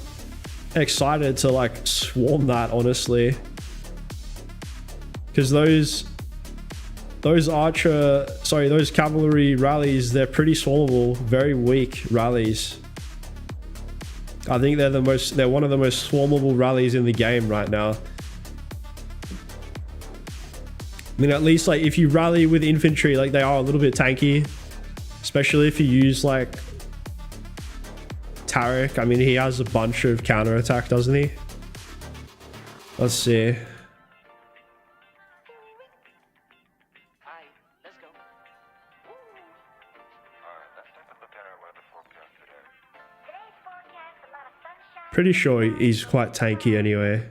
excited to like swarm that, honestly. Because those cavalry rallies, they're pretty swarmable, very weak rallies. I think they're one of the most swarmable rallies in the game right now. I mean, at least like if you rally with infantry, like they are a little bit tanky, especially if you use like Tarek. I mean, he has a bunch of counterattack, doesn't he? Let's see. Pretty sure he's quite tanky anyway.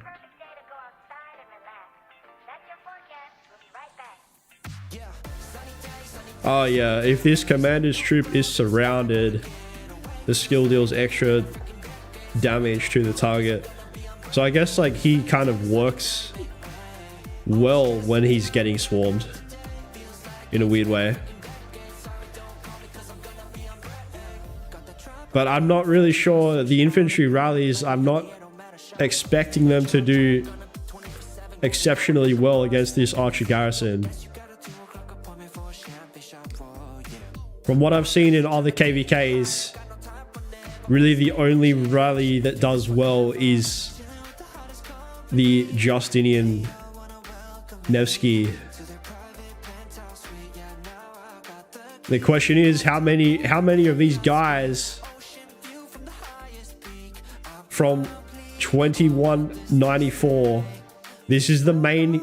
Oh yeah, if this commander's troop is surrounded, the skill deals extra damage to the target. So I guess like he kind of works well when he's getting swarmed in a weird way. But I'm not really sure the infantry rallies, I'm not expecting them to do exceptionally well against this archer garrison. From what I've seen in other KVKs, really the only rally that does well is the Justinian Nevsky. The question is, how many of these guys from 2194. This is the main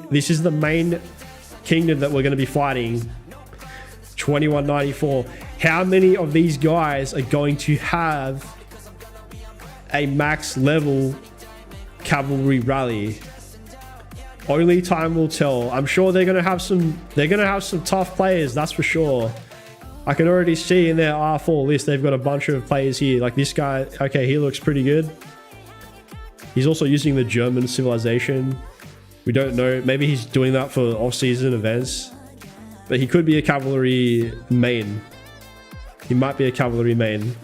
kingdom that we're going to be fighting. 2194. How many of these guys are going to have a max level cavalry rally? Only time will tell. I'm sure they're gonna have some tough players, that's for sure. I can already see in their R4 list they've got a bunch of players here. Like this guy, okay, he looks pretty good. He's also using the German civilization. We don't know, maybe he's doing that for off-season events, but he could be a cavalry main. He might be a cavalry main.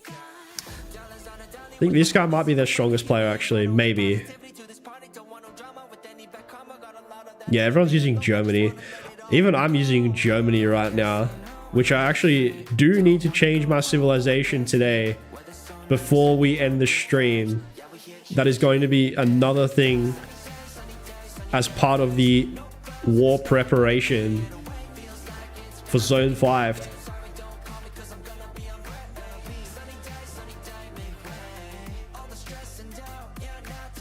I think this guy might be their strongest player, actually. Maybe. Yeah, everyone's using Germany. Even I'm using Germany right now, which I actually do need to change my civilization today before we end the stream. That is going to be another thing as part of the war preparation for Zone 5.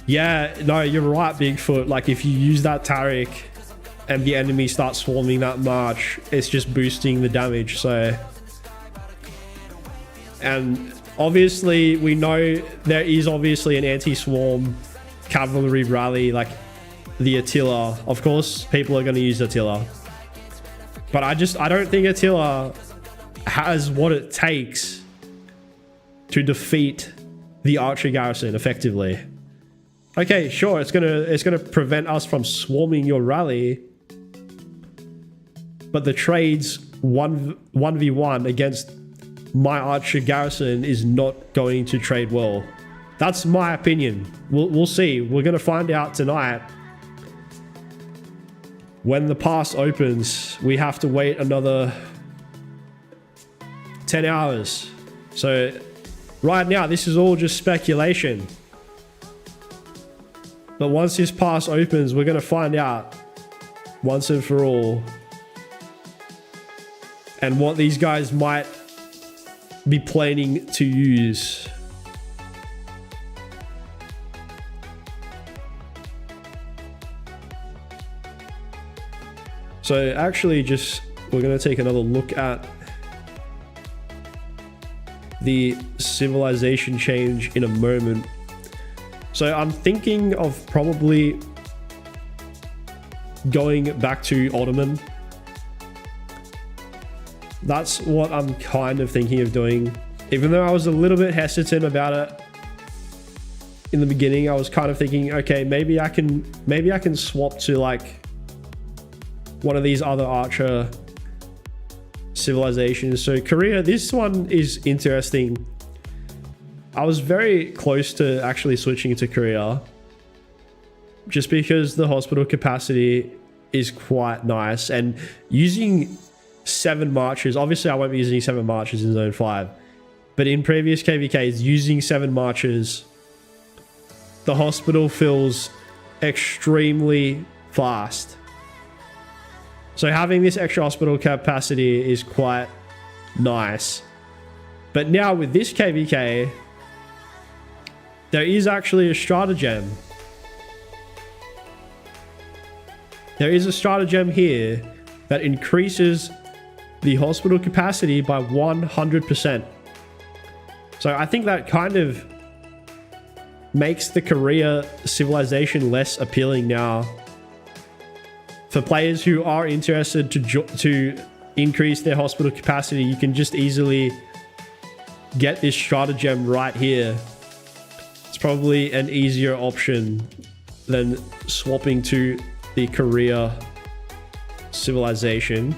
Yeah, no, you're right, Bigfoot. Like, if you use that Tariq and the enemy starts swarming that march, it's just boosting the damage, so... And obviously, we know there is obviously an anti-swarm cavalry rally, like the Attila. Of course, people are going to use Attila. But I don't think Attila has what it takes to defeat the archer garrison effectively. Okay, sure, it's gonna prevent us from swarming your rally, but the trades 1v1 against my archer garrison is not going to trade well. That's my opinion. We'll see. We're gonna find out tonight. When the pass opens, we have to wait another 10 hours. So right now, this is all just speculation. But once this pass opens, we're going to find out once and for all and what these guys might be planning to use. So actually we're going to take another look at the civilization change in a moment. So I'm thinking of probably going back to Ottoman. That's what I'm kind of thinking of doing. Even though I was a little bit hesitant about it in the beginning, I was kind of thinking, okay, maybe I can swap to like one of these other archer civilizations. So Korea, this one is interesting. I was very close to actually switching to Korea just because the hospital capacity is quite nice, and using 7 marches, obviously I won't be using 7 marches in Zone 5, but in previous KVKs, using 7 marches, the hospital fills extremely fast. So having this extra hospital capacity is quite nice. But now with this KVK, there is actually a stratagem. There is a stratagem here that increases the hospital capacity by 100%. So I think that kind of makes the Korea civilization less appealing now. For players who are interested to increase their hospital capacity, you can just easily get this stratagem right here. It's probably an easier option than swapping to the Korea civilization.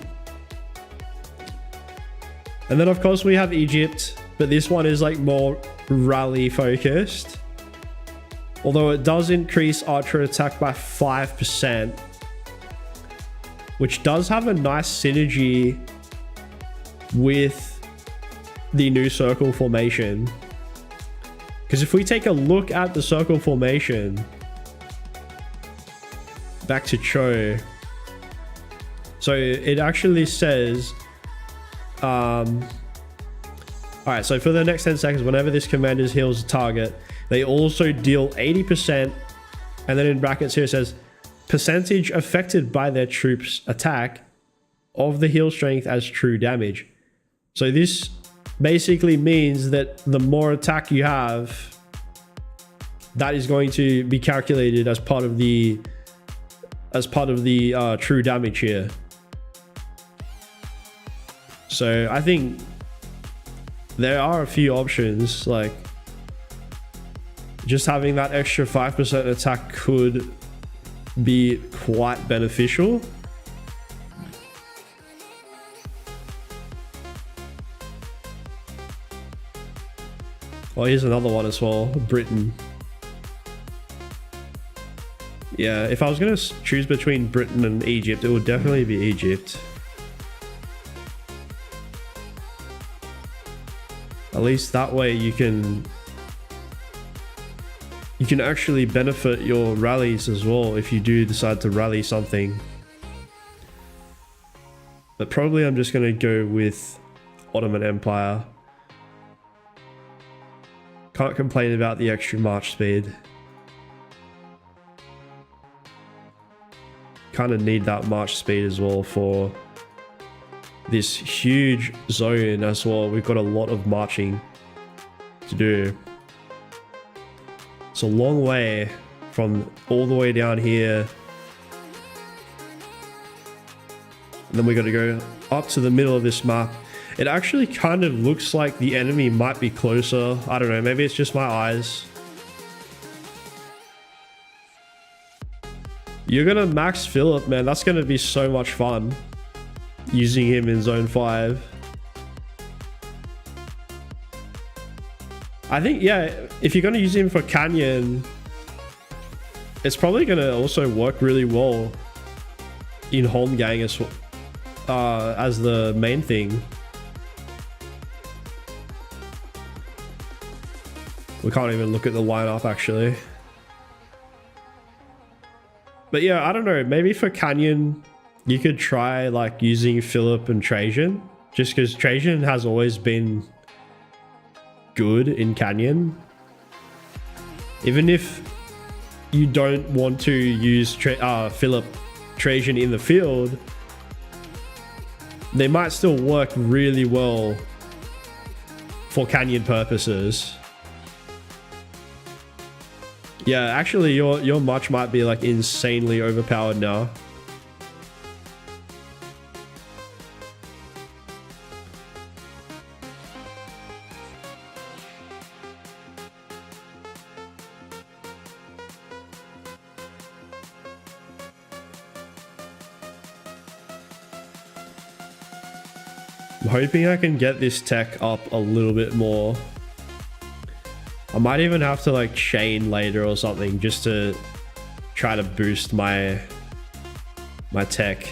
And then of course we have Egypt, but this one is like more rally focused. Although it does increase archer attack by 5%, which does have a nice synergy with the new circle formation. Because if we take a look at the circle formation, back to Cho, so it actually says, All right, so for the next 10 seconds, whenever this commander heals a target, they also deal 80%. And then in brackets here it says, percentage affected by their troops' attack of the heal strength as true damage. So this basically means that the more attack you have, that is going to be calculated as part of the true damage here. So I think there are a few options, like just having that extra 5% attack could be quite beneficial. Oh, here's another one as well, Britain. Yeah, if I was going to choose between Britain and Egypt, it would definitely be Egypt. At least that way you can actually benefit your rallies as well if you do decide to rally something. But probably I'm just going to go with Ottoman Empire. Can't complain about the extra march speed. Kind of need that march speed as well for this huge zone as well. We've got a lot of marching to do. It's a long way from all the way down here. And then we got to go up to the middle of this map. It actually kind of looks like the enemy might be closer. I don't know, maybe it's just my eyes. You're gonna max Philip, man. That's gonna be so much fun using him in zone 5. I think, yeah, if you're gonna use him for Canyon, it's probably gonna also work really well in Holmgang as the main thing. We can't even look at the lineup actually. But yeah, I don't know, maybe for Canyon you could try like using Philip and Trajan, just because Trajan has always been good in Canyon. Even if you don't want to use Philip Trajan in the field, they might still work really well for Canyon purposes. Yeah, actually your march might be like insanely overpowered now. I'm hoping I can get this tech up a little bit more. I might even have to like chain later or something just to try to boost my tech.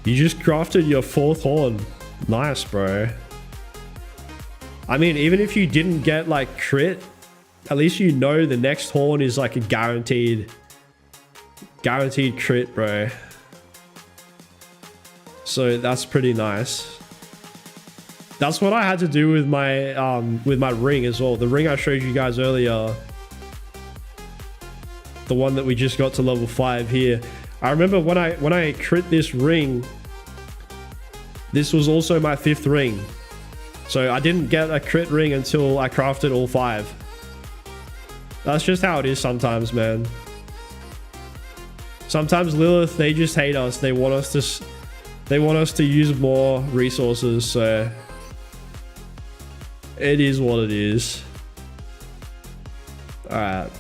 You just crafted your 4th horn. Nice, bro. I mean, even if you didn't get like crit, at least you know the next horn is like a guaranteed crit, bro. So that's pretty nice. That's what I had to do with my ring as well. The ring I showed you guys earlier, the one that we just got to level 5 here. I remember when I crit this ring, this was also my 5th ring. So I didn't get a crit ring until I crafted all 5. That's just how it is sometimes, man. Sometimes Lilith, they just hate us. They want us to use more resources, so it is what it is. All right.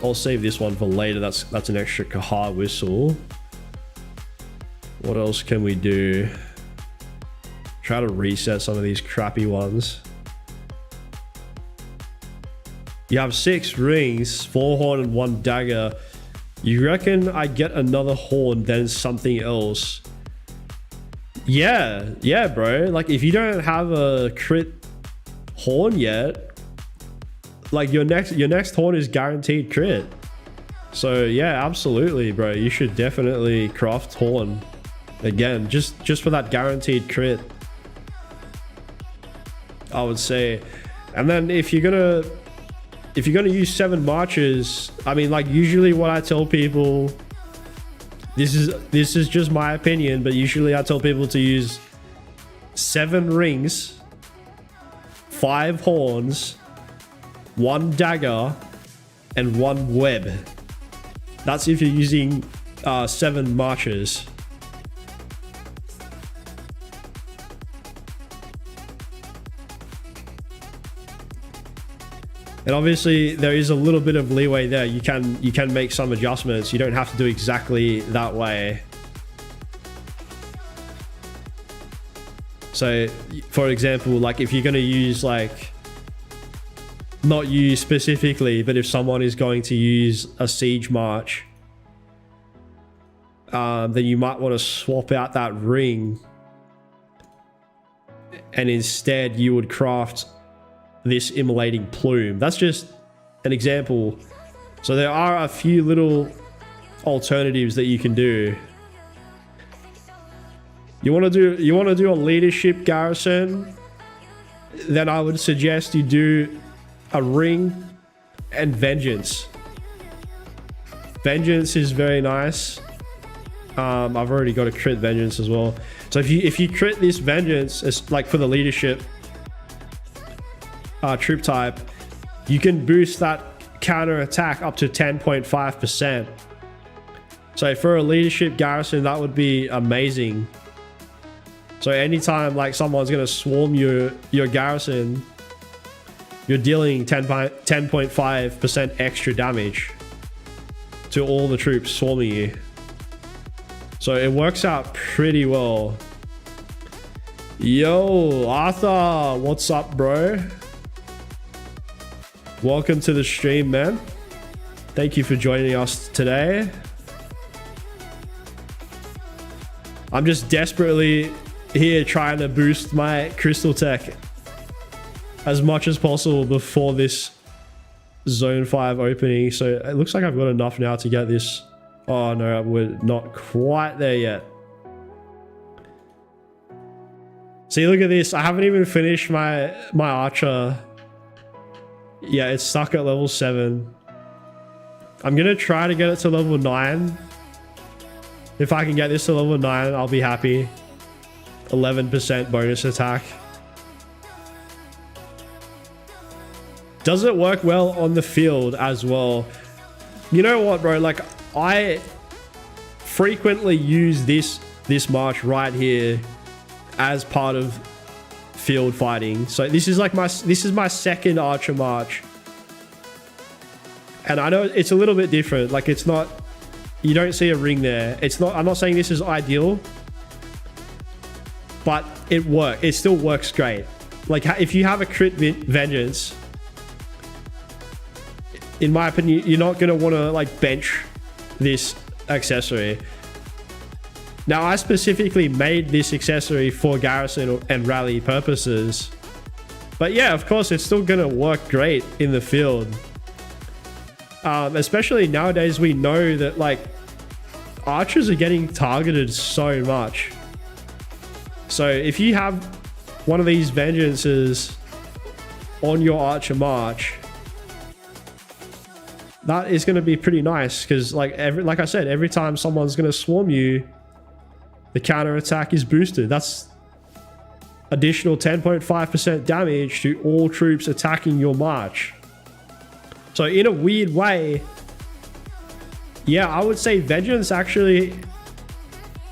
I'll save this one for later. That's an extra Kaha whistle. What else can we do? Try to reset some of these crappy ones. You have 6 rings, 4 horn and 1 dagger. You reckon I get another horn, then something else? Yeah, bro. Like if you don't have a crit horn yet, like your next horn is guaranteed crit. So yeah, absolutely, bro. You should definitely craft horn again, just for that guaranteed crit, I would say. And then if you're gonna use 7 marches, I mean, like usually what I tell people, this is just my opinion, but usually I tell people to use 7 rings, 5 horns, 1 dagger, and 1 web. That's if you're using 7 marches. And obviously there is a little bit of leeway there. You can make some adjustments. You don't have to do exactly that way. So for example, like if you're going to use, like, not you specifically, but if someone is going to use a siege march, then you might want to swap out that ring, and instead you would craft this immolating plume. That's just an example. So there are a few little alternatives that you can do. You want to do a leadership garrison, then I would suggest you do a ring and vengeance. Vengeance is very nice. I've already got a crit vengeance as well. So if you crit this vengeance, it's like for the leadership troop type, you can boost that counter attack up to 10.5%. So for a leadership garrison, that would be amazing. So anytime like someone's gonna swarm your garrison, you're dealing 10.5% extra damage to all the troops swarming you. So it works out pretty well. Yo, Arthur, what's up, bro? Welcome to the stream, man. Thank you for joining us today. I'm just desperately here trying to boost my crystal tech as much as possible before this zone 5 opening. So it looks like I've got enough now to get this. Oh no, we're not quite there yet. See, look at this. I haven't even finished my archer. Yeah, it's stuck at level 7. I'm gonna try to get it to level 9. If I can get this to level 9, I'll be happy. 11% bonus attack. Does it work well on the field as well? You know what, bro? Like, I frequently use this march right here as part of field fighting. So this is like my second archer march, and I know it's a little bit different. Like, it's not, you don't see a ring there. It's not, I'm not saying this is ideal, but it still works great. Like, if you have a crit vengeance, in my opinion, you're not going to want to like bench this accessory. Now, I specifically made this accessory for garrison and rally purposes, but yeah, of course, it's still going to work great in the field. Especially nowadays, we know that like archers are getting targeted so much. So if you have one of these vengeances on your archer march, that is going to be pretty nice, because like I said, every time someone's going to swarm you, the counter attack is boosted. That's additional 10.5% damage to all troops attacking your march. So in a weird way, yeah, I would say vengeance actually,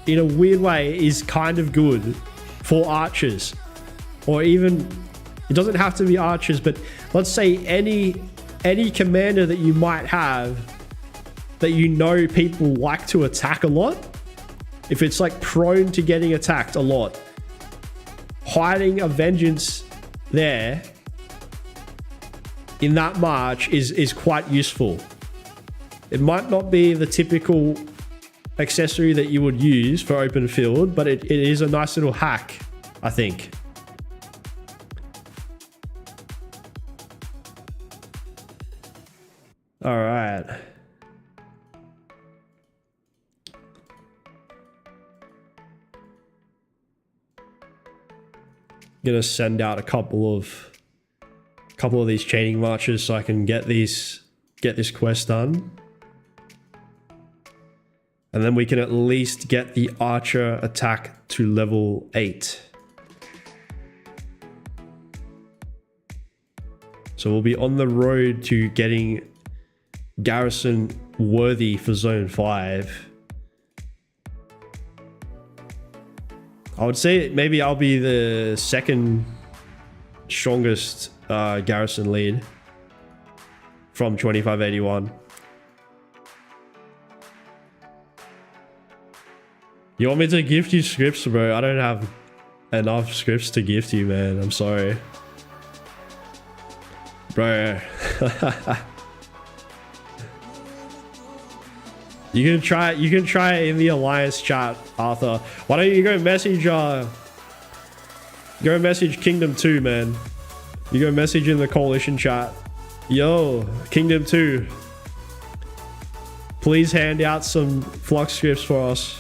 in a weird way, is kind of good for archers, or even, it doesn't have to be archers, but let's say any commander that you might have that you know people like to attack a lot. If it's like prone to getting attacked a lot, hiding a vengeance there in that march is quite useful. It might not be the typical accessory that you would use for open field, but it is a nice little hack, I think. All right. Gonna send out a couple of these chaining marches so I can get this quest done. And then we can at least get the archer attack to level 8. So we'll be on the road to getting Garrison worthy for Zone 5. I would say maybe I'll be the second strongest Garrison lead from 2581. You want me to gift you scripts, bro? I don't have enough scripts to gift you, man. I'm sorry. Bro. You can try it in the Alliance chat, Arthur. Why don't you go message Kingdom 2, man. You go message in the coalition chat. Yo, Kingdom 2. Please hand out some Flux scripts for us.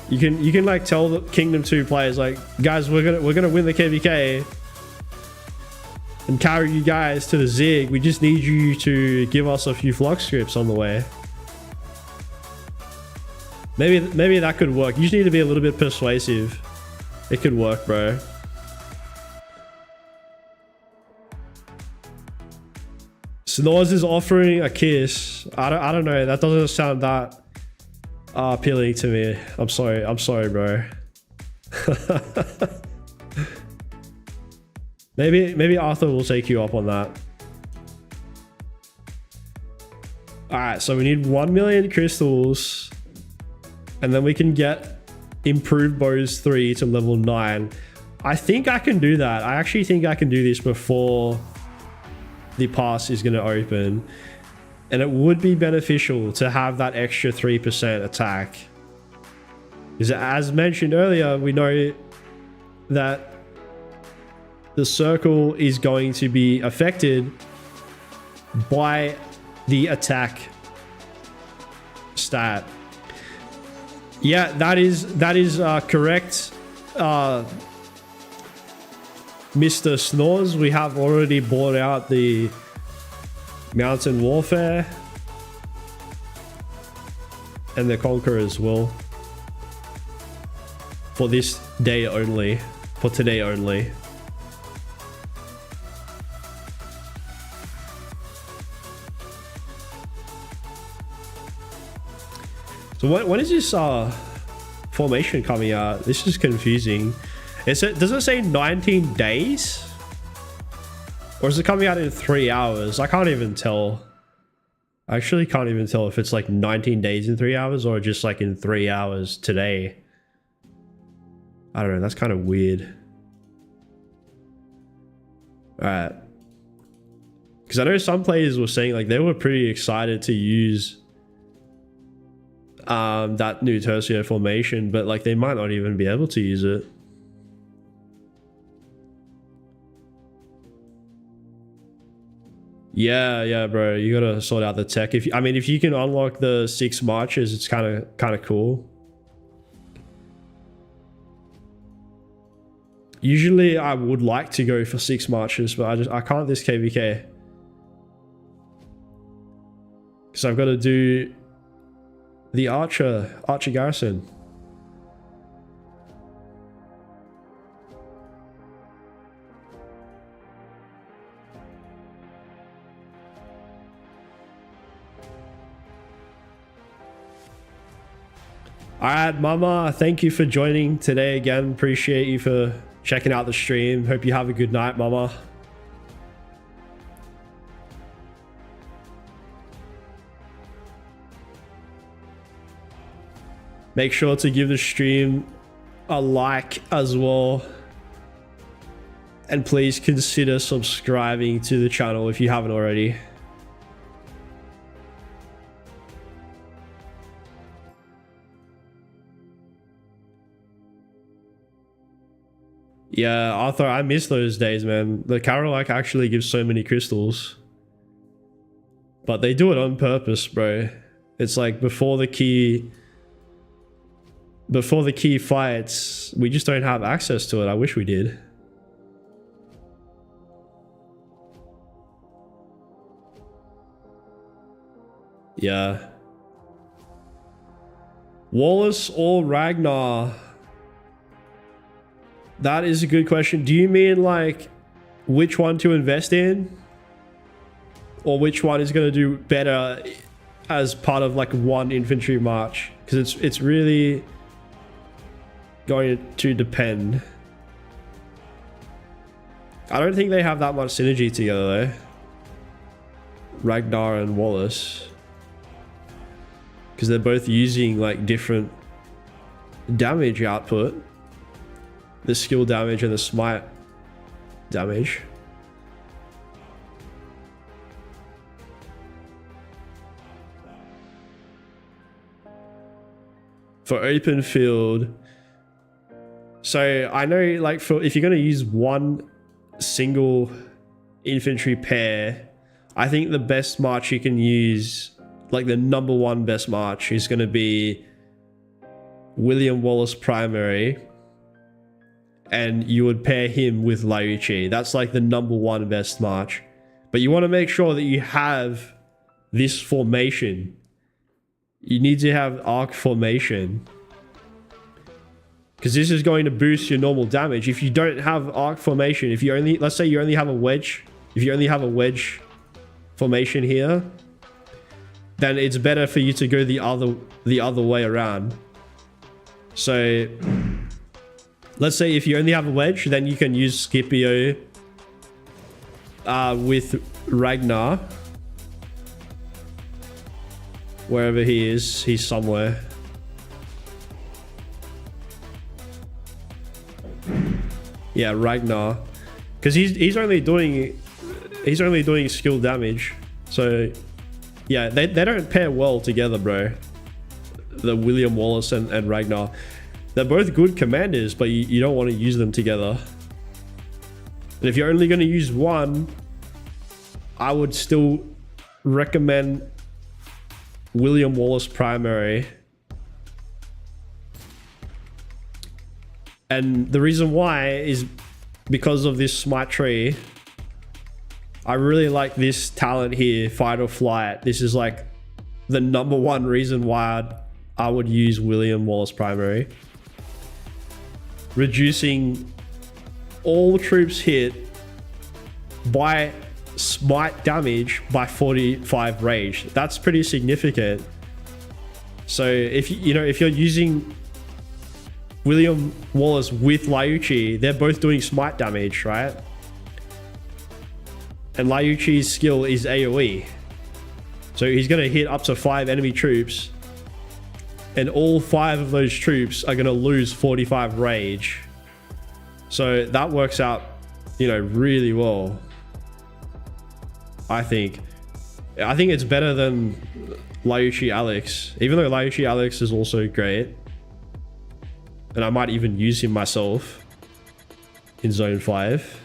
You can like tell the Kingdom 2 players, like, guys, we're gonna win the KVK and carry you guys to the Zig. We just need you to give us a few Flux scripts on the way. Maybe that could work. You just need to be a little bit persuasive. It could work, bro. Snores is offering a kiss. I don't know. That doesn't sound that appealing to me. I'm sorry, bro. maybe Arthur will take you up on that. All right, so we need 1 million crystals, and then we can get improved bows 3 to level 9. I think I can do that. I actually think I can do this before the pass is going to open. And it would be beneficial to have that extra 3% attack. Because as mentioned earlier, we know that the circle is going to be affected by the attack stat. Yeah, that is correct, Mr. Snores. We have already bought out the Mountain Warfare and the Conqueror as well for this day only, for today only. So when is this formation coming out? This is confusing. Does it say 19 days? Or is it coming out in 3 hours? I can't even tell. I actually can't even tell if it's like 19 days in 3 hours or just like in 3 hours today. I don't know. That's kind of weird. Alright. Because I know some players were saying like they were pretty excited to use that new Tercio formation, but like they might not even be able to use it. Yeah, bro. You gotta sort out the tech. If you can unlock the 6 marches, it's kind of cool. Usually, I would like to go for 6 marches, but I can't this KVK because I've got to do the Archer Garrison. All right, Mama, thank you for joining today again. Appreciate you for checking out the stream. Hope you have a good night, Mama. Make sure to give the stream a like as well. And please consider subscribing to the channel if you haven't already. Yeah, Arthur, I miss those days, man. The Karolak actually gives so many crystals. But they do it on purpose, bro. It's like before the key fights, we just don't have access to it. I wish we did. Yeah. Wallace or Ragnar? That is a good question. Do you mean like which one to invest in? Or which one is going to do better as part of like one infantry march? Because it's really going to depend. I don't think they have that much synergy together though. Ragnar and Wallace. Because they're both using like different damage output. The skill damage and the smite damage. For open field, so I know like for if you're going to use one single infantry pair, I think the best march you can use, like the number one best march, is going to be William Wallace Primary, and you would pair him with Liuchi. That's like the number one best march. But you want to make sure that you have this formation. You need to have arc formation, because this is going to boost your normal damage. If you don't have arc formation, if you only, let's say you only have a wedge, if you only have a wedge formation here, then it's better for you to go the other way around. So let's say if you only have a wedge, then you can use Scipio with Ragnar. Wherever he is, he's somewhere. Yeah, Ragnar. Because he's only doing skill damage. So yeah, they don't pair well together, bro. The William Wallace and Ragnar. They're both good commanders, but you don't want to use them together. And if you're only going to use one, I would still recommend William Wallace Primary. And the reason why is because of this smite tree. I really like this talent here, Fight or Flight. This is like the number one reason why I would use William Wallace Primary. Reducing all troops hit by smite damage by 45 rage. That's pretty significant. So if you're using William Wallace with Liuchi, they're both doing smite damage, right? And Liuchi's skill is AoE. So he's going to hit up to 5 enemy troops, and all 5 of those troops are going to lose 45 rage. So that works out, really well. I think it's better than Liuchi Alex, even though Liuchi Alex is also great. And I might even use him myself in Zone 5.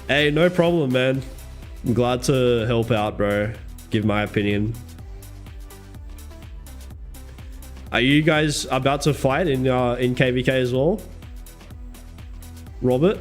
Hey, no problem, man. I'm glad to help out, bro. Give my opinion. Are you guys about to fight in KVK as well, Robert?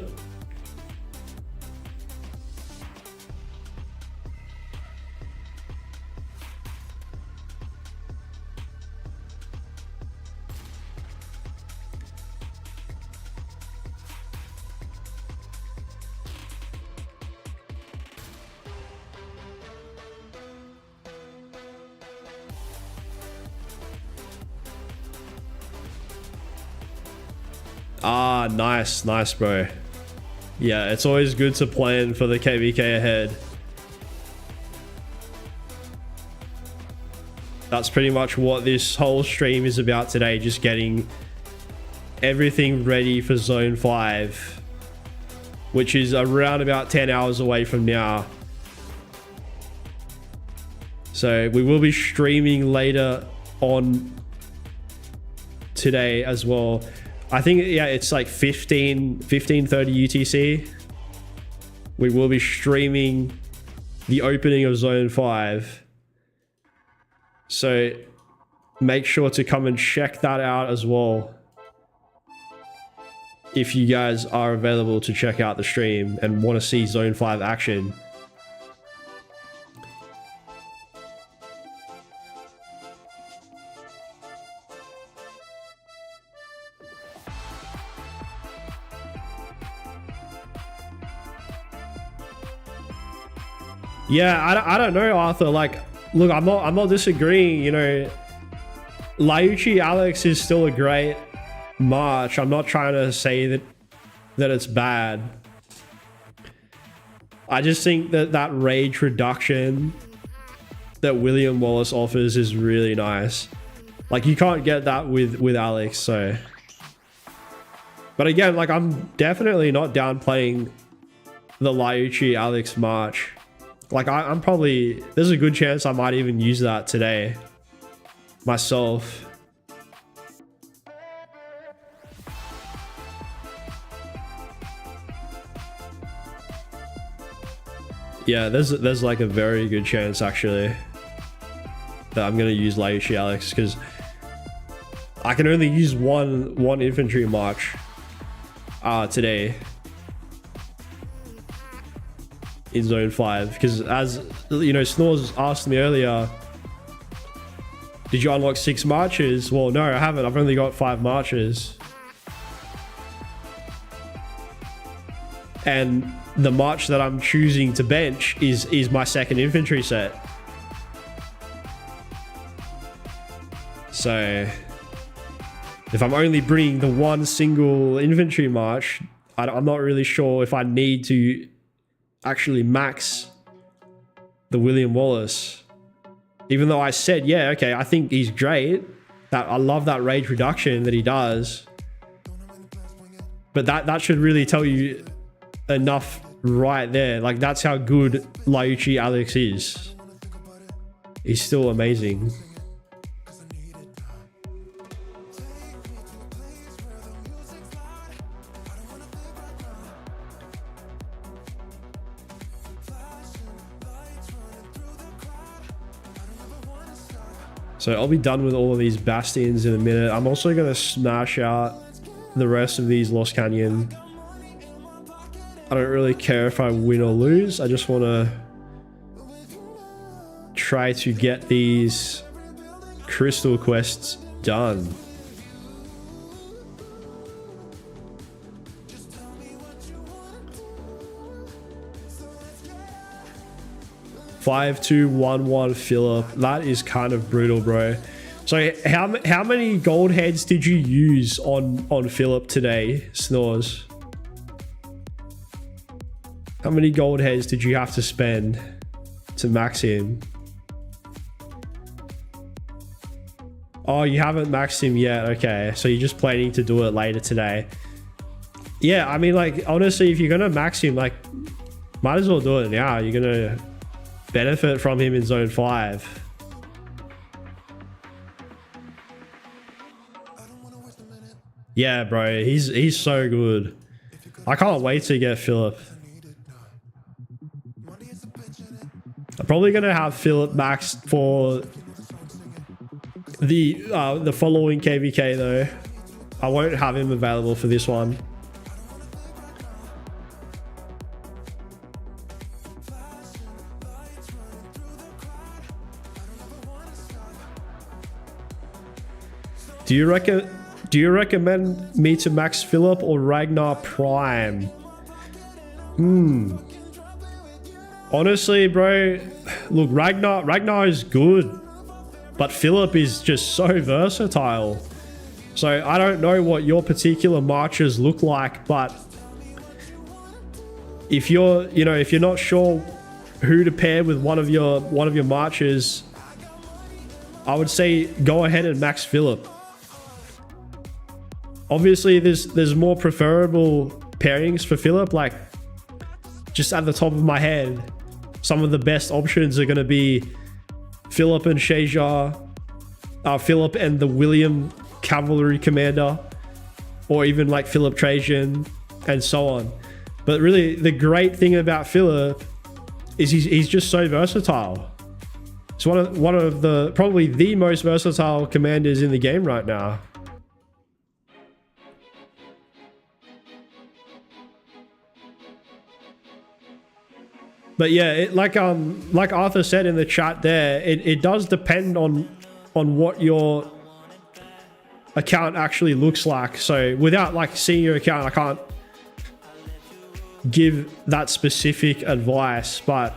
Ah, nice, bro. Yeah, it's always good to plan for the KVK ahead. That's pretty much what this whole stream is about today, just getting everything ready for Zone 5, which is around about 10 hours away from now. So we will be streaming later on today as well. I think, yeah, it's like 15:30 UTC. We will be streaming the opening of Zone 5. So make sure to come and check that out as well, if you guys are available to check out the stream and want to see Zone 5 action. Yeah, I don't know, Arthur. Like, look, I'm not disagreeing. You know, Lyuchi Alex is still a great march. I'm not trying to say that it's bad. I just think that rage reduction that William Wallace offers is really nice. Like, you can't get that with Alex. So, but again, like, I'm definitely not downplaying the Lyuchi Alex march. Like, I'm probably, there's a good chance I might even use that today myself. Yeah, there's like a very good chance actually that I'm gonna use Lyuchi Alex, because I can only use one infantry march today in Zone 5, because, as you know, Snores asked me earlier, did you unlock 6 marches? Well, no, I haven't. I've only got 5 marches. And the march that I'm choosing to bench is my 2nd infantry set. So if I'm only bringing the one single infantry march, I'm not really sure if I need to actually max the William Wallace. Even though I said, yeah, okay, I think he's great. That I love that rage reduction that he does. But that should really tell you enough right there. Like, that's how good Lyuchi Alex is. He's still amazing. So I'll be done with all of these bastions in a minute. I'm also going to smash out the rest of these Lost Canyon. I don't really care if I win or lose. I just want to try to get these crystal quests done. $5,211 Philip. That is kind of brutal, bro. So how many gold heads did you use on Philip today, Snores? How many gold heads did you have to spend to max him? Oh, you haven't maxed him yet. Okay, so you're just planning to do it later today. Yeah, I mean, like, honestly, if you're gonna max him, like, might as well do it now. You're gonna benefit from him in Zone 5. Yeah, bro, he's so good. I can't wait to get Philip. I'm probably gonna have Philip maxed for the following KVK though. I won't have him available for this one. Do you recommend me to max Philip or Ragnar Prime? Honestly, bro, look, Ragnar is good, but Philip is just so versatile. So I don't know what your particular marches look like, but if you're not sure who to pair with one of your marches, I would say go ahead and max Philip. Obviously, there's more preferable pairings for Philip. Like, just at the top of my head, some of the best options are going to be Philip and Shaja, Philip and the William Cavalry Commander, or even like Philip Trajan, and so on. But really, the great thing about Philip is he's just so versatile. He's one of the probably the most versatile commanders in the game right now. But yeah, like Arthur said in the chat there, it does depend on what your account actually looks like. So without like seeing your account, I can't give that specific advice. But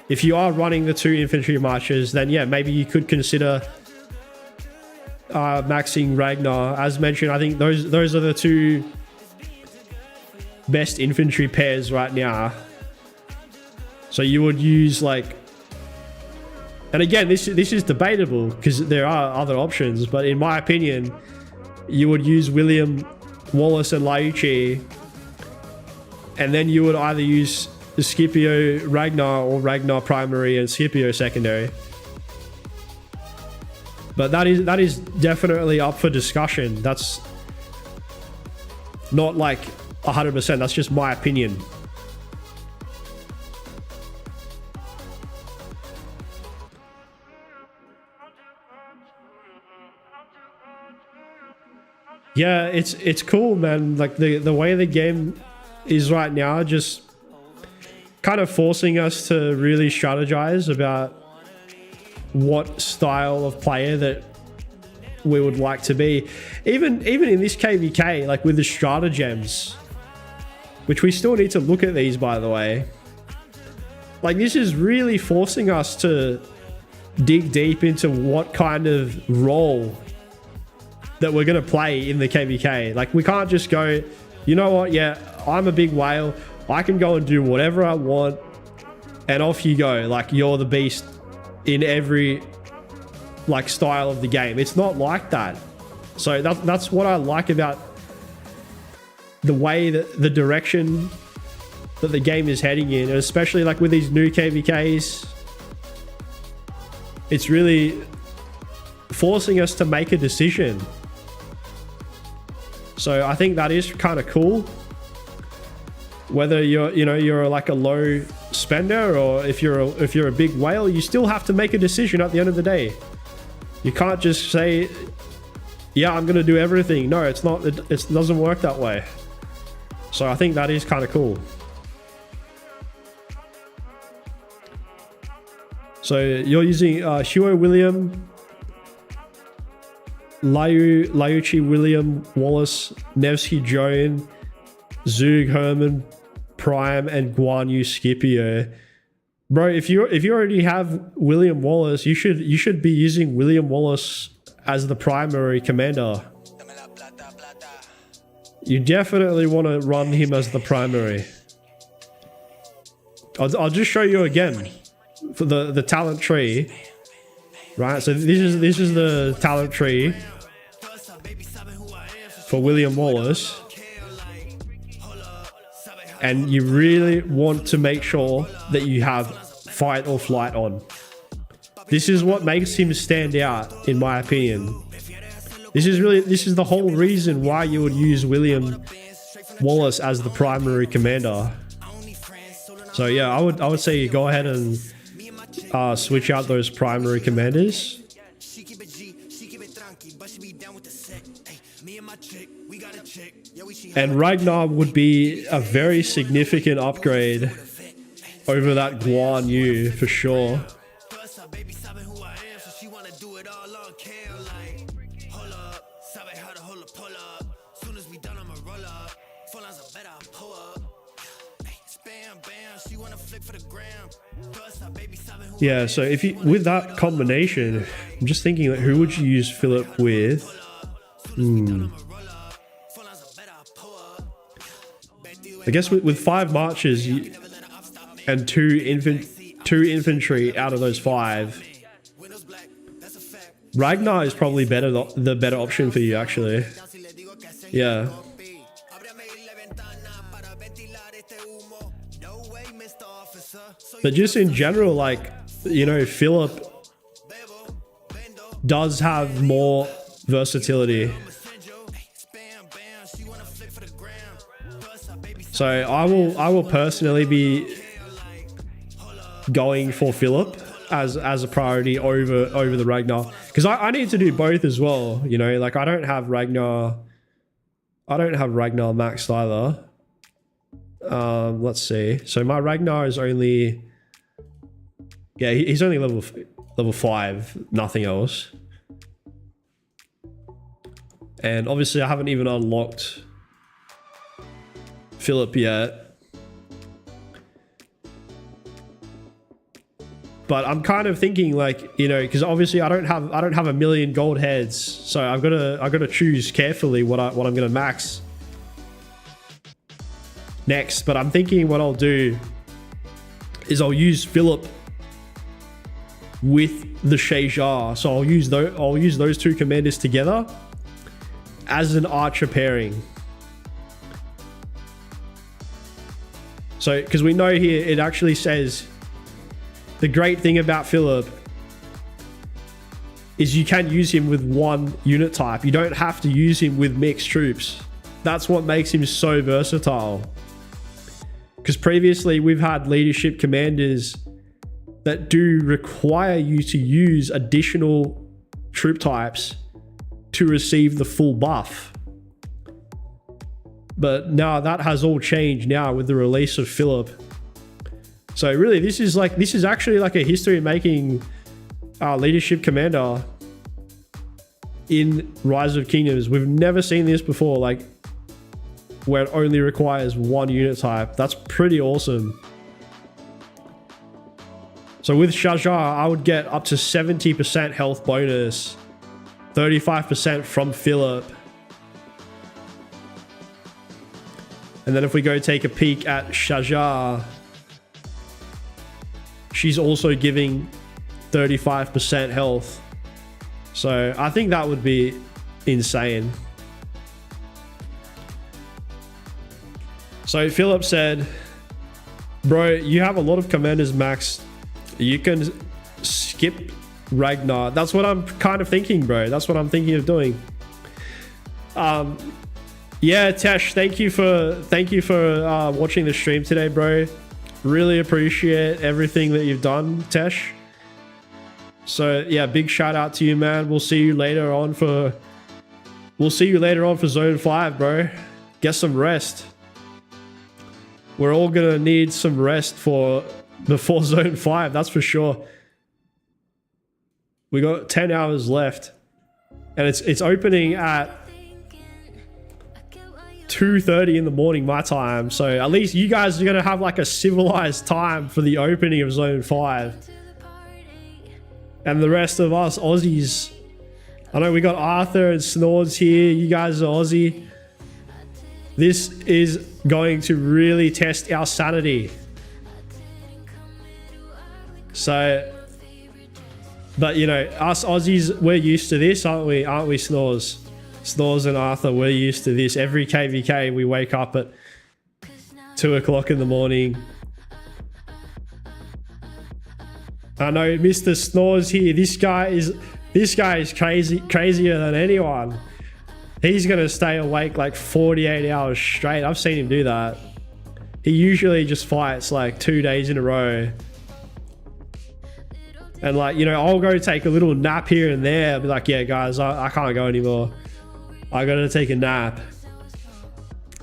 if you are running the 2 infantry marches, then yeah, maybe you could consider maxing Ragnar. As mentioned, I think those are the 2 best infantry pairs right now. So you would use like, and again, this is debatable because there are other options, but in my opinion, you would use William Wallace and Liucci, and then you would either use Scipio Ragnar or Ragnar primary and Scipio secondary. But that is definitely up for discussion. That's not like 100%. That's just my opinion. Yeah, it's cool, man. Like the way the game is right now, just kind of forcing us to really strategize about what style of player that we would like to be. Even in this KVK, like with the stratagems, which we still need to look at these, by the way. Like, this is really forcing us to dig deep into what kind of role that we're going to play in the KVK. Like, we can't just go, you know what, yeah, I'm a big whale, I can go and do whatever I want, and off you go. Like, you're the beast in every like style of the game. It's not like that. So that's what I like about the way that the direction that the game is heading in, and especially like with these new KVKs, it's really forcing us to make a decision. So I think that is kind of cool. Whether you're like a low spender, or if you're a big whale, you still have to make a decision at the end of the day. You can't just say, yeah, I'm gonna do everything. No, it's not. It doesn't work that way. So I think that is kind of cool. So you're using Huo William, Liucci William, Wallace, Nevsky Joan, Zug Herman, Prime, and Guan Yu Scipio. Bro, if you already have William Wallace, you should be using William Wallace as the primary commander. You definitely want to run him as the primary. I'll just show you again for the talent tree. Right, so this is the talent tree for William Wallace. And you really want to make sure that you have fight or flight on. This is what makes him stand out, in my opinion. This is the whole reason why you would use William Wallace as the primary commander. So yeah, I would say you go ahead and switch out those primary commanders. And Ragnar would be a very significant upgrade over that Guan Yu for sure. Yeah, so if you with that combination, I'm just thinking, like, who would you use Philip with? I guess with 5 marches and two infantry out of those 5, Ragnar is probably the better option for you, actually. Yeah. But just in general, like, you know, Philip does have more versatility. So I will personally be going for Philip as a priority over the Ragnar, because I need to do both as well. You know, like I don't have Ragnar maxed either. Let's see. So my Ragnar is only, yeah, he's only level 5, nothing else. And obviously I haven't even unlocked Philip yet. But I'm kind of thinking, like, you know, because obviously I don't have a million gold heads, so I've got to choose carefully what I'm gonna max next. But I'm thinking what I'll do is I'll use Philip with the Shajar. So I'll use those two commanders together as an archer pairing. So because we know here it actually says the great thing about Philip is you can use him with one unit type. You don't have to use him with mixed troops. That's what makes him so versatile. Because previously we've had leadership commanders that do require you to use additional troop types to receive the full buff. But now that has all changed now with the release of Philip. So really, this is actually like a history-making leadership commander in Rise of Kingdoms. We've never seen this before, like where it only requires one unit type. That's pretty awesome. So with Shajar, I would get up to 70% health bonus, 35% from Philip. And then if we go take a peek at Shajar, she's also giving 35% health. So I think that would be insane. So Philip said, bro, you have a lot of commanders maxed. You can skip Ragnar. That's what I'm kind of thinking, bro. That's what I'm thinking of doing. Yeah, Tesh, thank you for watching the stream today, bro. Really appreciate everything that you've done, Tesh. So yeah, big shout out to you, man. We'll see you later on for Zone 5, bro. Get some rest. We're all gonna need some rest before Zone 5, that's for sure. We got 10 hours left, and it's opening at 2:30 in the morning my time, so at least you guys are gonna have like a civilized time for the opening of Zone 5. And the rest of us Aussies, I know we got Arthur and Snores here, you guys are Aussie. This is going to really test our sanity. So, but you know, us Aussies, we're used to this, aren't we, Snores? Snores and Arthur, we're used to this. Every KVK, we wake up at 2 o'clock in the morning. I know Mr. Snores here. This guy is crazier than anyone. He's gonna stay awake like 48 hours straight. I've seen him do that. He usually just fights like 2 days in a row. And like, you know, I'll go take a little nap here and there. I'll be like, yeah, guys, I can't go anymore. I gotta take a nap.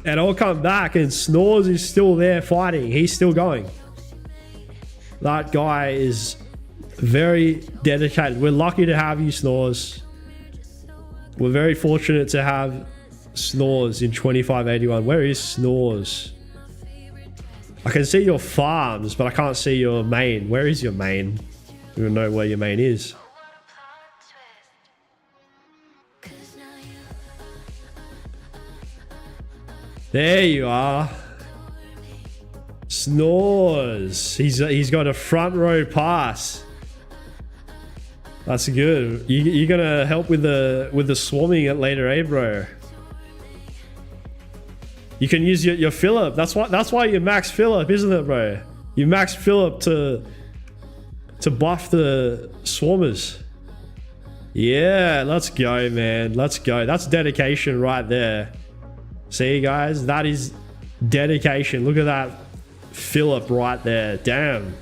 And I'll come back and Snores is still there fighting. He's still going. That guy is very dedicated. We're lucky to have you, Snores. We're very fortunate to have Snores in 2581. Where is Snores? I can see your farms, but I can't see your main. Where is your main? We don't know where your main is. There you are. Snores. He's got a front row pass. That's good. You're gonna help with the swarming at later, eh, bro? You can use your Philip. That's why you max Philip, isn't it, bro? You max Philip to buff the swarmers. Yeah, let's go, man. Let's go. That's dedication right there. See, guys, that is dedication. Look at that Philip right there. Damn.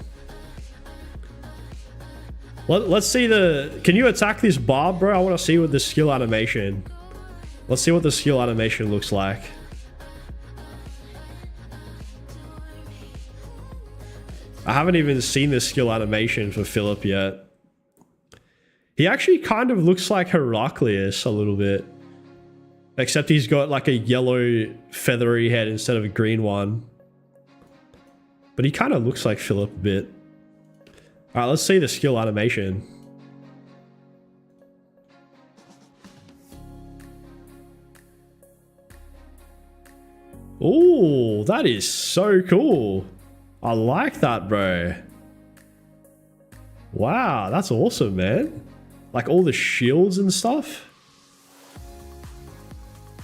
Let's see the... Can you attack this Barb, bro? I want to see what the skill animation... Let's see what the skill animation looks like. I haven't even seen the skill animation for Philip yet. He actually kind of looks like Heraclius a little bit. Except he's got like a yellow feathery head instead of a green one. But he kind of looks like Philip a bit. Alright, let's see the skill animation. Oh, that is so cool. I like that, bro. Wow, that's awesome, man. Like all the shields and stuff.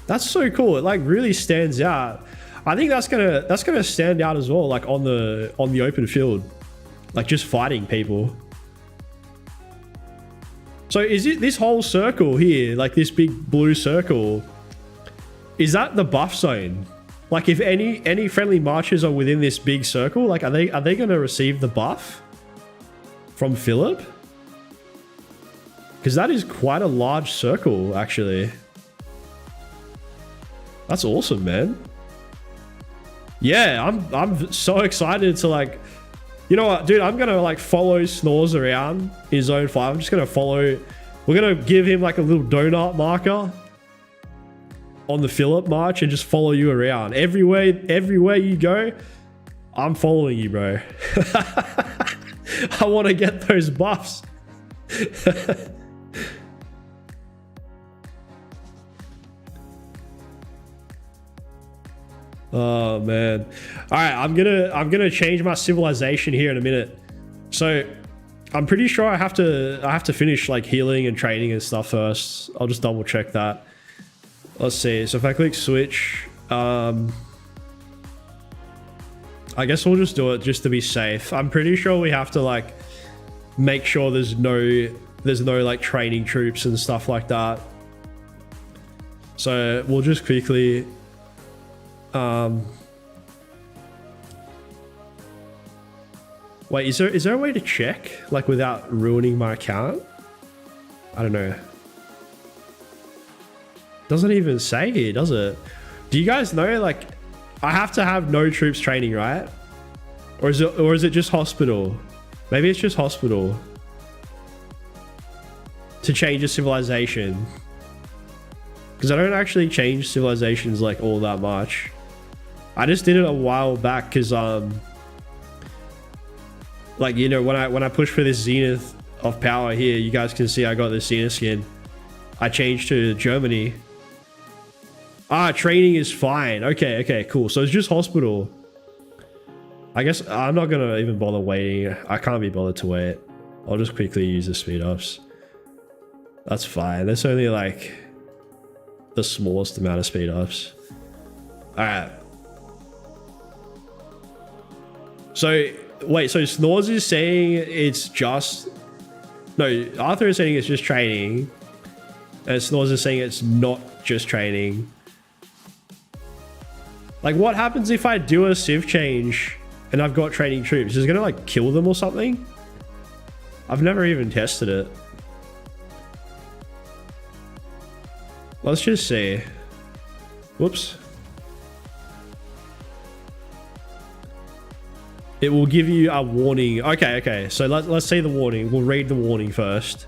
That's so cool. It like really stands out. I think that's gonna stand out as well, like on the open field. Like just fighting people. So is it this whole circle here, like this big blue circle, is that the buff zone? Like if any friendly marchers are within this big circle, like are they gonna receive the buff from Philip? Because that is quite a large circle, actually. That's awesome, man. Yeah, I'm so excited to like, you know what, dude, I'm gonna like follow Snores around in zone 5. I'm just gonna follow, we're gonna give him like a little donut marker on the Philip march and just follow you around. Everywhere you go, I'm following you, bro. I want to get those buffs. Oh man. All right, I'm gonna change my civilization here in a minute. So I'm pretty sure I have to finish like healing and training and stuff first. I'll just double check that. Let's see. So if I click switch, I guess we'll just do it just to be safe. I'm pretty sure we have to like make sure there's no like training troops and stuff like that. So we'll just quickly wait, is there a way to check like without ruining my account? I don't know. Doesn't even say here, does it? Do you guys know, like, I have to have no troops training, right? Or is it just hospital? Maybe it's just hospital to change a civilization. Because I don't actually change civilizations like all that much. I just did it a while back because like, you know, when I push for this Zenith of power here, you guys can see I got this Zenith skin. I changed to Germany. Ah, training is fine. Okay, cool. So it's just hospital. I guess I'm not gonna even bother waiting. I can't be bothered to wait. I'll just quickly use the speed ups. That's fine. That's only like the smallest amount of speed ups. All right. So wait, so Snores is saying it's just... No, Arthur is saying it's just training. And Snores is saying it's not just training. Like, what happens if I do a civ change and I've got training troops? Is it gonna like kill them or something? I've never even tested it. Let's just see. Whoops. It will give you a warning. Okay. So let's see the warning. We'll read the warning first.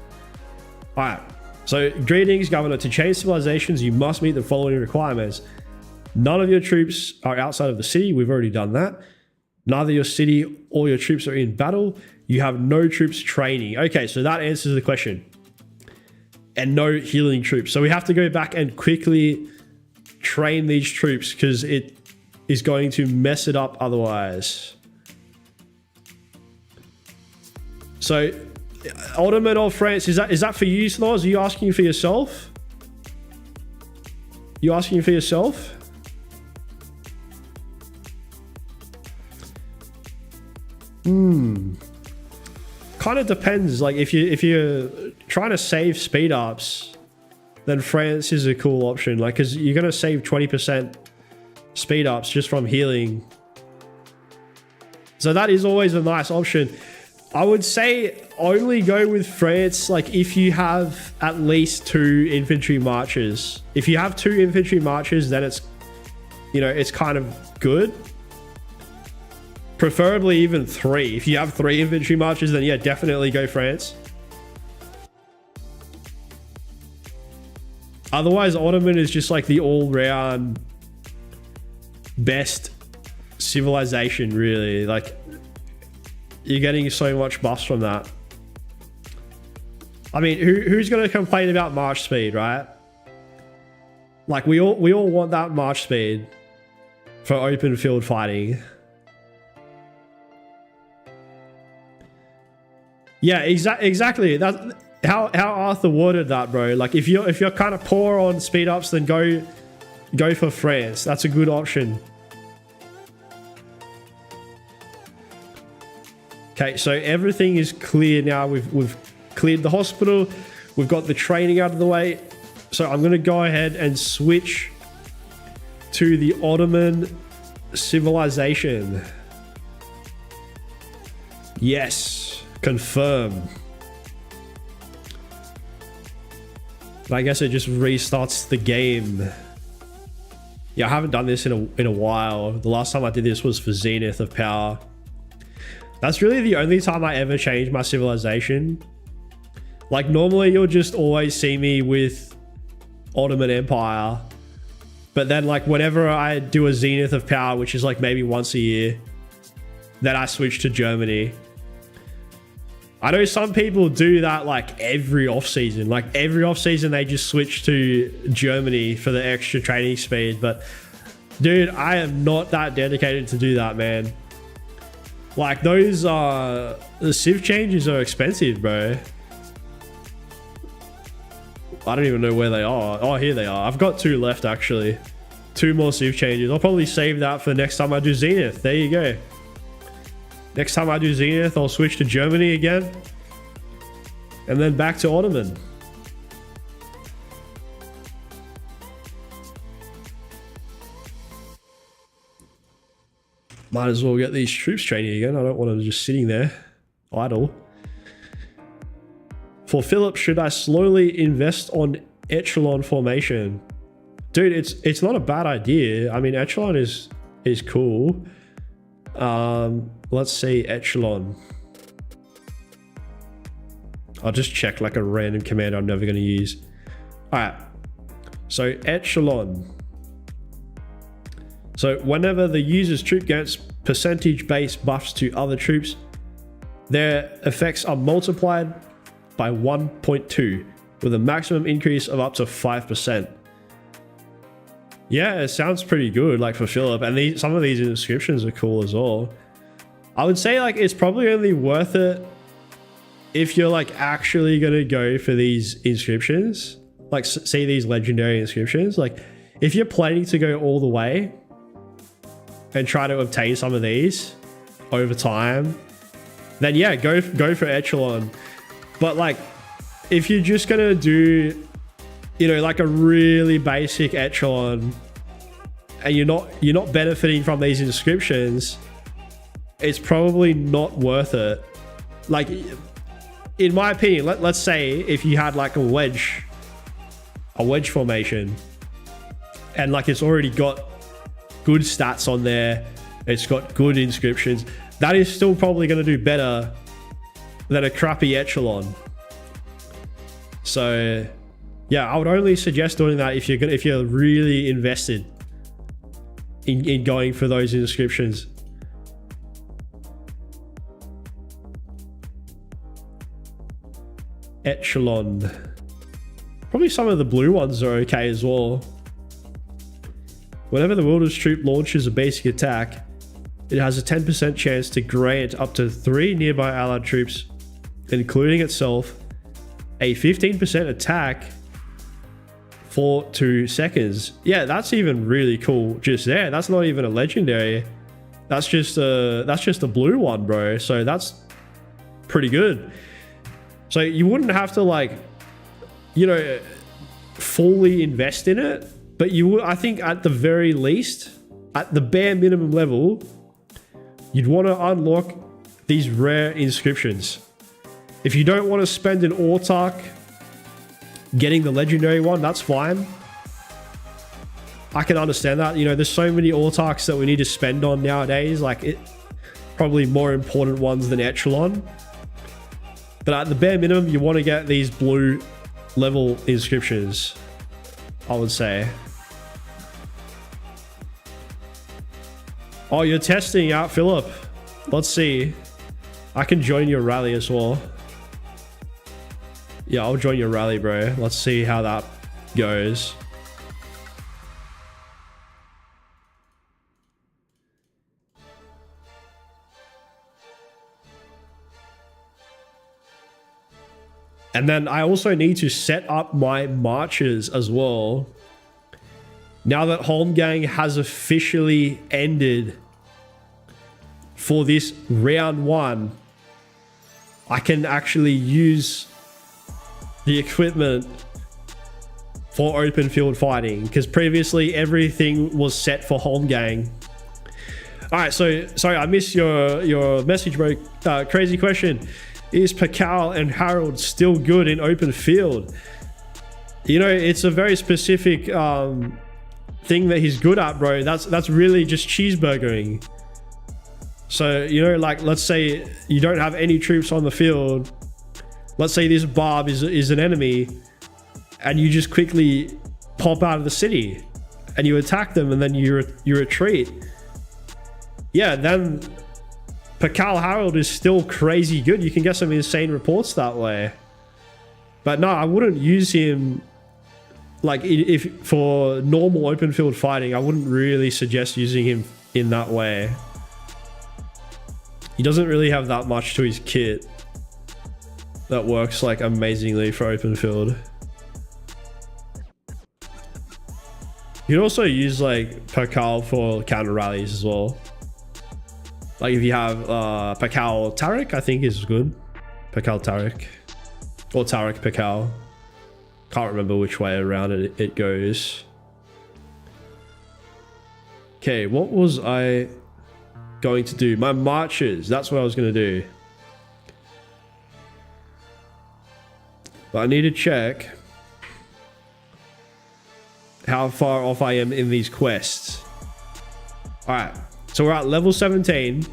All right. So, greetings, Governor. To change civilizations, you must meet the following requirements. None of your troops are outside of the city. We've already done that. Neither your city or your troops are in battle. You have no troops training. Okay, so that answers the question. And no healing troops. So we have to go back and quickly train these troops because it is going to mess it up otherwise. So, Ultimate of France, is that for you, Snores? Are you asking for yourself? You asking for yourself? Kind of depends. Like if you're trying to save speed ups, then France is a cool option. Like, because you're gonna save 20% speed ups just from healing. So that is always a nice option. I would say only go with France like if you have at least 2 infantry marches. If you have 2 infantry marches, then it's, you know, it's kind of good. Preferably even 3. If you have 3 infantry marches, then yeah, definitely go France. Otherwise, Ottoman is just like the all-round best civilization, really. Like, you're getting so much buffs from that. I mean, who's going to complain about march speed, right? Like, we all want that march speed for open field fighting. Yeah, exactly. That's how Arthur worded that, bro. Like, if you're kind of poor on speed ups, then go for France. That's a good option. Okay, so everything is clear now. We've cleared the hospital. We've got the training out of the way. So I'm going to go ahead and switch to the Ottoman civilization. Yes, confirm. I guess it just restarts the game. Yeah, I haven't done this in a while. The last time I did this was for Zenith of Power. That's really the only time I ever changed my civilization. Like, normally you'll just always see me with Ottoman Empire. But then, like, whenever I do a Zenith of Power, which is like maybe once a year, then I switch to Germany. I know some people do that like every off-season. Like, every off-season they just switch to Germany for the extra training speed. But, dude, I am not that dedicated to do that, man. Like, those the civ changes are expensive, bro. I don't even know where they are. Oh, here they are. I've got 2 left, actually. 2 more civ changes. I'll probably save that for next time I do Zenith. There you go. Next time I do Zenith, I'll switch to Germany again. And then back to Ottoman. Might as well get these troops training again. I don't want them just sitting there idle. For Philip, should I slowly invest on echelon formation? Dude, it's not a bad idea. I mean, echelon is cool. Let's see, echelon. I'll just check like a random command I'm never going to use. All right. So echelon. So whenever the user's troop gets percentage-based buffs to other troops, their effects are multiplied by 1.2 with a maximum increase of up to 5%. Yeah, it sounds pretty good, like for Philip, and some of these inscriptions are cool as well. I would say like it's probably only worth it if you're like actually gonna go for these inscriptions, like see these legendary inscriptions. Like if you're planning to go all the way and try to obtain some of these over time, then yeah, go for echelon. But like if you're just gonna do, you know, like a really basic echelon and you're not benefiting from these inscriptions, it's probably not worth it. Like in my opinion, let's say if you had like a wedge formation and like it's already got good stats on there, it's got good inscriptions, that is still probably going to do better than a crappy echelon. So yeah, I would only suggest doing that if you're really invested in going for those inscriptions. Echelon. Probably some of the blue ones are okay as well. Whenever the Wilderness troop launches a basic attack, it has a 10% chance to grant up to 3 nearby allied troops, including itself, a 15% attack for 2 seconds. Yeah, that's even really cool just there. That's not even a legendary. That's just a blue one, bro. So that's pretty good. So you wouldn't have to like, you know, fully invest in it, but you would, I think at the very least, at the bare minimum level, you'd want to unlock these rare inscriptions. If you don't want to spend an Autarch getting the legendary one, that's fine. I can understand that. You know, there's so many Autarchs that we need to spend on nowadays. Like, it probably more important ones than Echelon. But at the bare minimum, you want to get these blue level inscriptions, I would say. Oh, you're testing out, Philip. Let's see. I can join your rally as well. Yeah, I'll join your rally, bro. Let's see how that goes. And then I also need to set up my marches as well. Now that Holmgang has officially ended for this round 1, I can actually use the equipment for open field fighting, because previously everything was set for Holmgang. All right, so sorry, I missed your message, bro. Crazy question. Is Pakal and Harold still good in open field? You know, it's a very specific thing that he's good at, bro. That's really just cheeseburgering. So, you know, like, let's say you don't have any troops on the field. Let's say this Barb is an enemy, and you just quickly pop out of the city and you attack them, and then you retreat. Yeah, then Pakal Harold is still crazy good. You can get some insane reports that way. But no, I wouldn't use him, like, if for normal open field fighting, I wouldn't really suggest using him in that way. He doesn't really have that much to his kit that works like amazingly for open field. You can also use like Pakal for counter rallies as well. Like if you have Pakal Taric, I think is good. Pakal Taric. Or Taric Pakal. Can't remember which way around it goes. Okay, what was I going to do? My marches. That's what I was going to do. But I need to check how far off I am in these quests. Alright, so we're at level 17.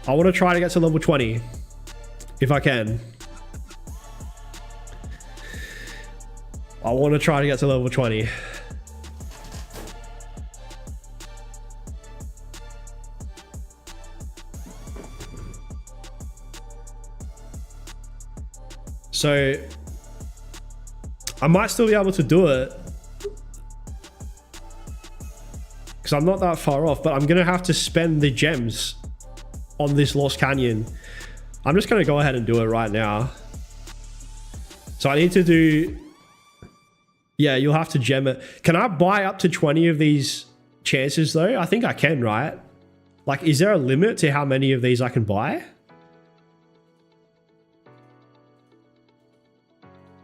I want to try to get to level 20. If I can. I want to try to get to level 20. So I might still be able to do it because I'm not that far off, but I'm going to have to spend the gems on this Lost Canyon. I'm just going to go ahead and do it right now. So I need to do... Yeah, you'll have to gem it. Can I buy up to 20 of these chances though? I think I can, right? Like, is there a limit to how many of these I can buy?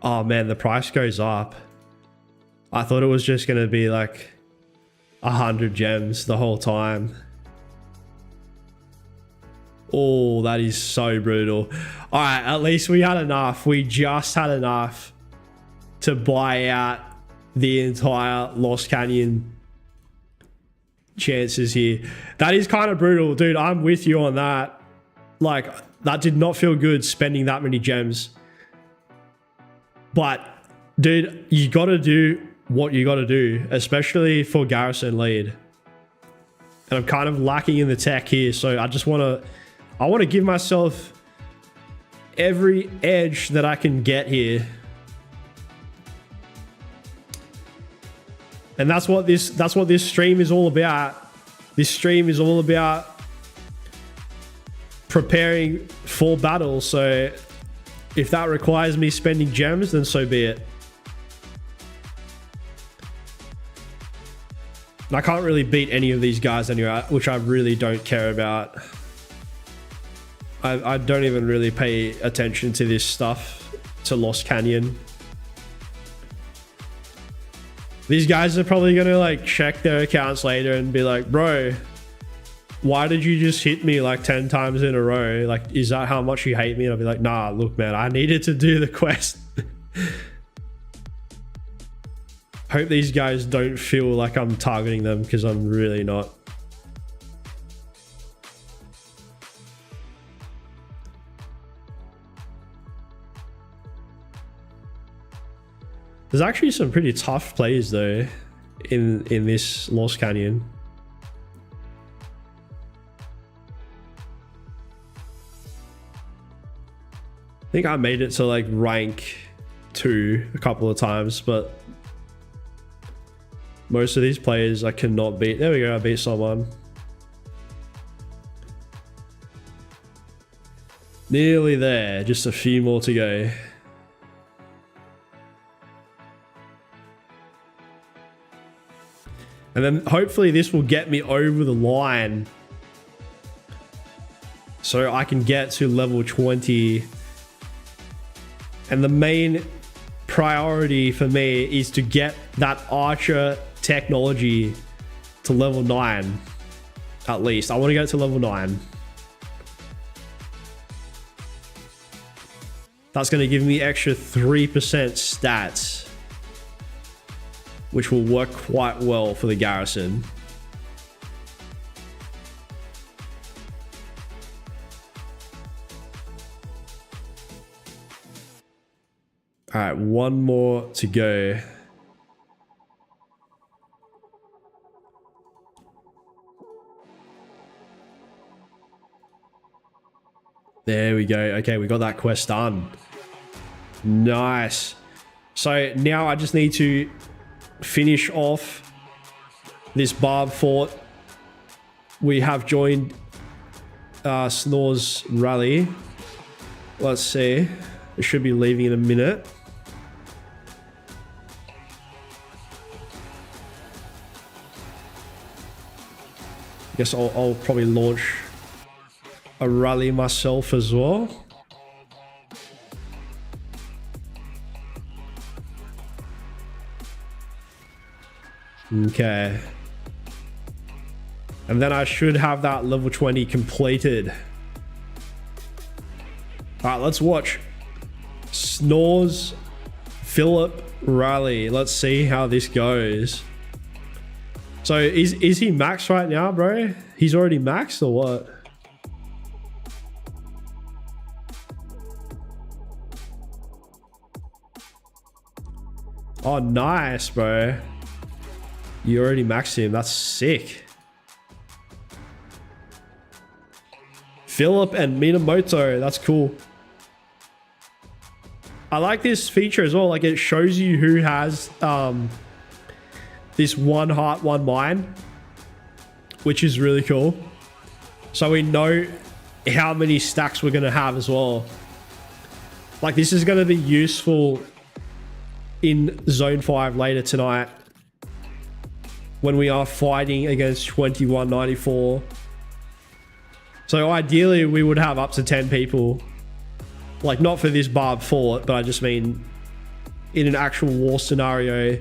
Oh man, the price goes up. I thought it was just going to be like 100 gems the whole time. Oh, that is so brutal. All right, at least we had enough. We just had enough to buy out the entire Lost Canyon chances here. That is kind of brutal, dude. I'm with you on that. Like, that did not feel good spending that many gems. But, dude, you got to do what you got to do, especially for Garrison Lead. And I'm kind of lacking in the tech here, so I just want to... I want to give myself every edge that I can get here. And that's what this stream is all about. This stream is all about preparing for battle. So if that requires me spending gems, then so be it. And I can't really beat any of these guys anyway, which I really don't care about. I don't even really pay attention to this stuff, to Lost Canyon. These guys are probably gonna like check their accounts later and be like, bro, why did you just hit me like 10 times in a row? Like, is that how much you hate me? And I'll be like, nah, look, man, I needed to do the quest. Hope these guys don't feel like I'm targeting them, because I'm really not. There's actually some pretty tough plays though in this Lost Canyon. I think I made it to like rank 2 a couple of times, but most of these players I cannot beat. There we go, I beat someone. Nearly there, just a few more to go. And then hopefully this will get me over the line so I can get to level 20. And the main priority for me is to get that archer technology to level 9 at least. I want to get to level 9. That's going to give me extra 3% stats, which will work quite well for the garrison. All right, one more to go. There we go. Okay, we got that quest done. Nice. So now I just need to finish off this Barb Fort. We have joined Snor's rally. Let's see. It should be leaving in a minute. Guess I'll probably launch a rally myself as well. Okay. And then I should have that level 20 completed. All right, let's watch Snor's Philip rally. Let's see how this goes. So is he maxed right now, bro? He's already maxed or what? Oh, nice, bro. You already maxed him. That's sick. Philip and Minamoto. That's cool. I like this feature as well. Like, it shows you who has this one heart, one mind, which is really cool. So we know how many stacks we're going to have as well. Like, this is going to be useful in Zone 5 later tonight when we are fighting against 2194. So ideally we would have up to 10 people. Like, not for this Barb Fort, but I just mean in an actual war scenario,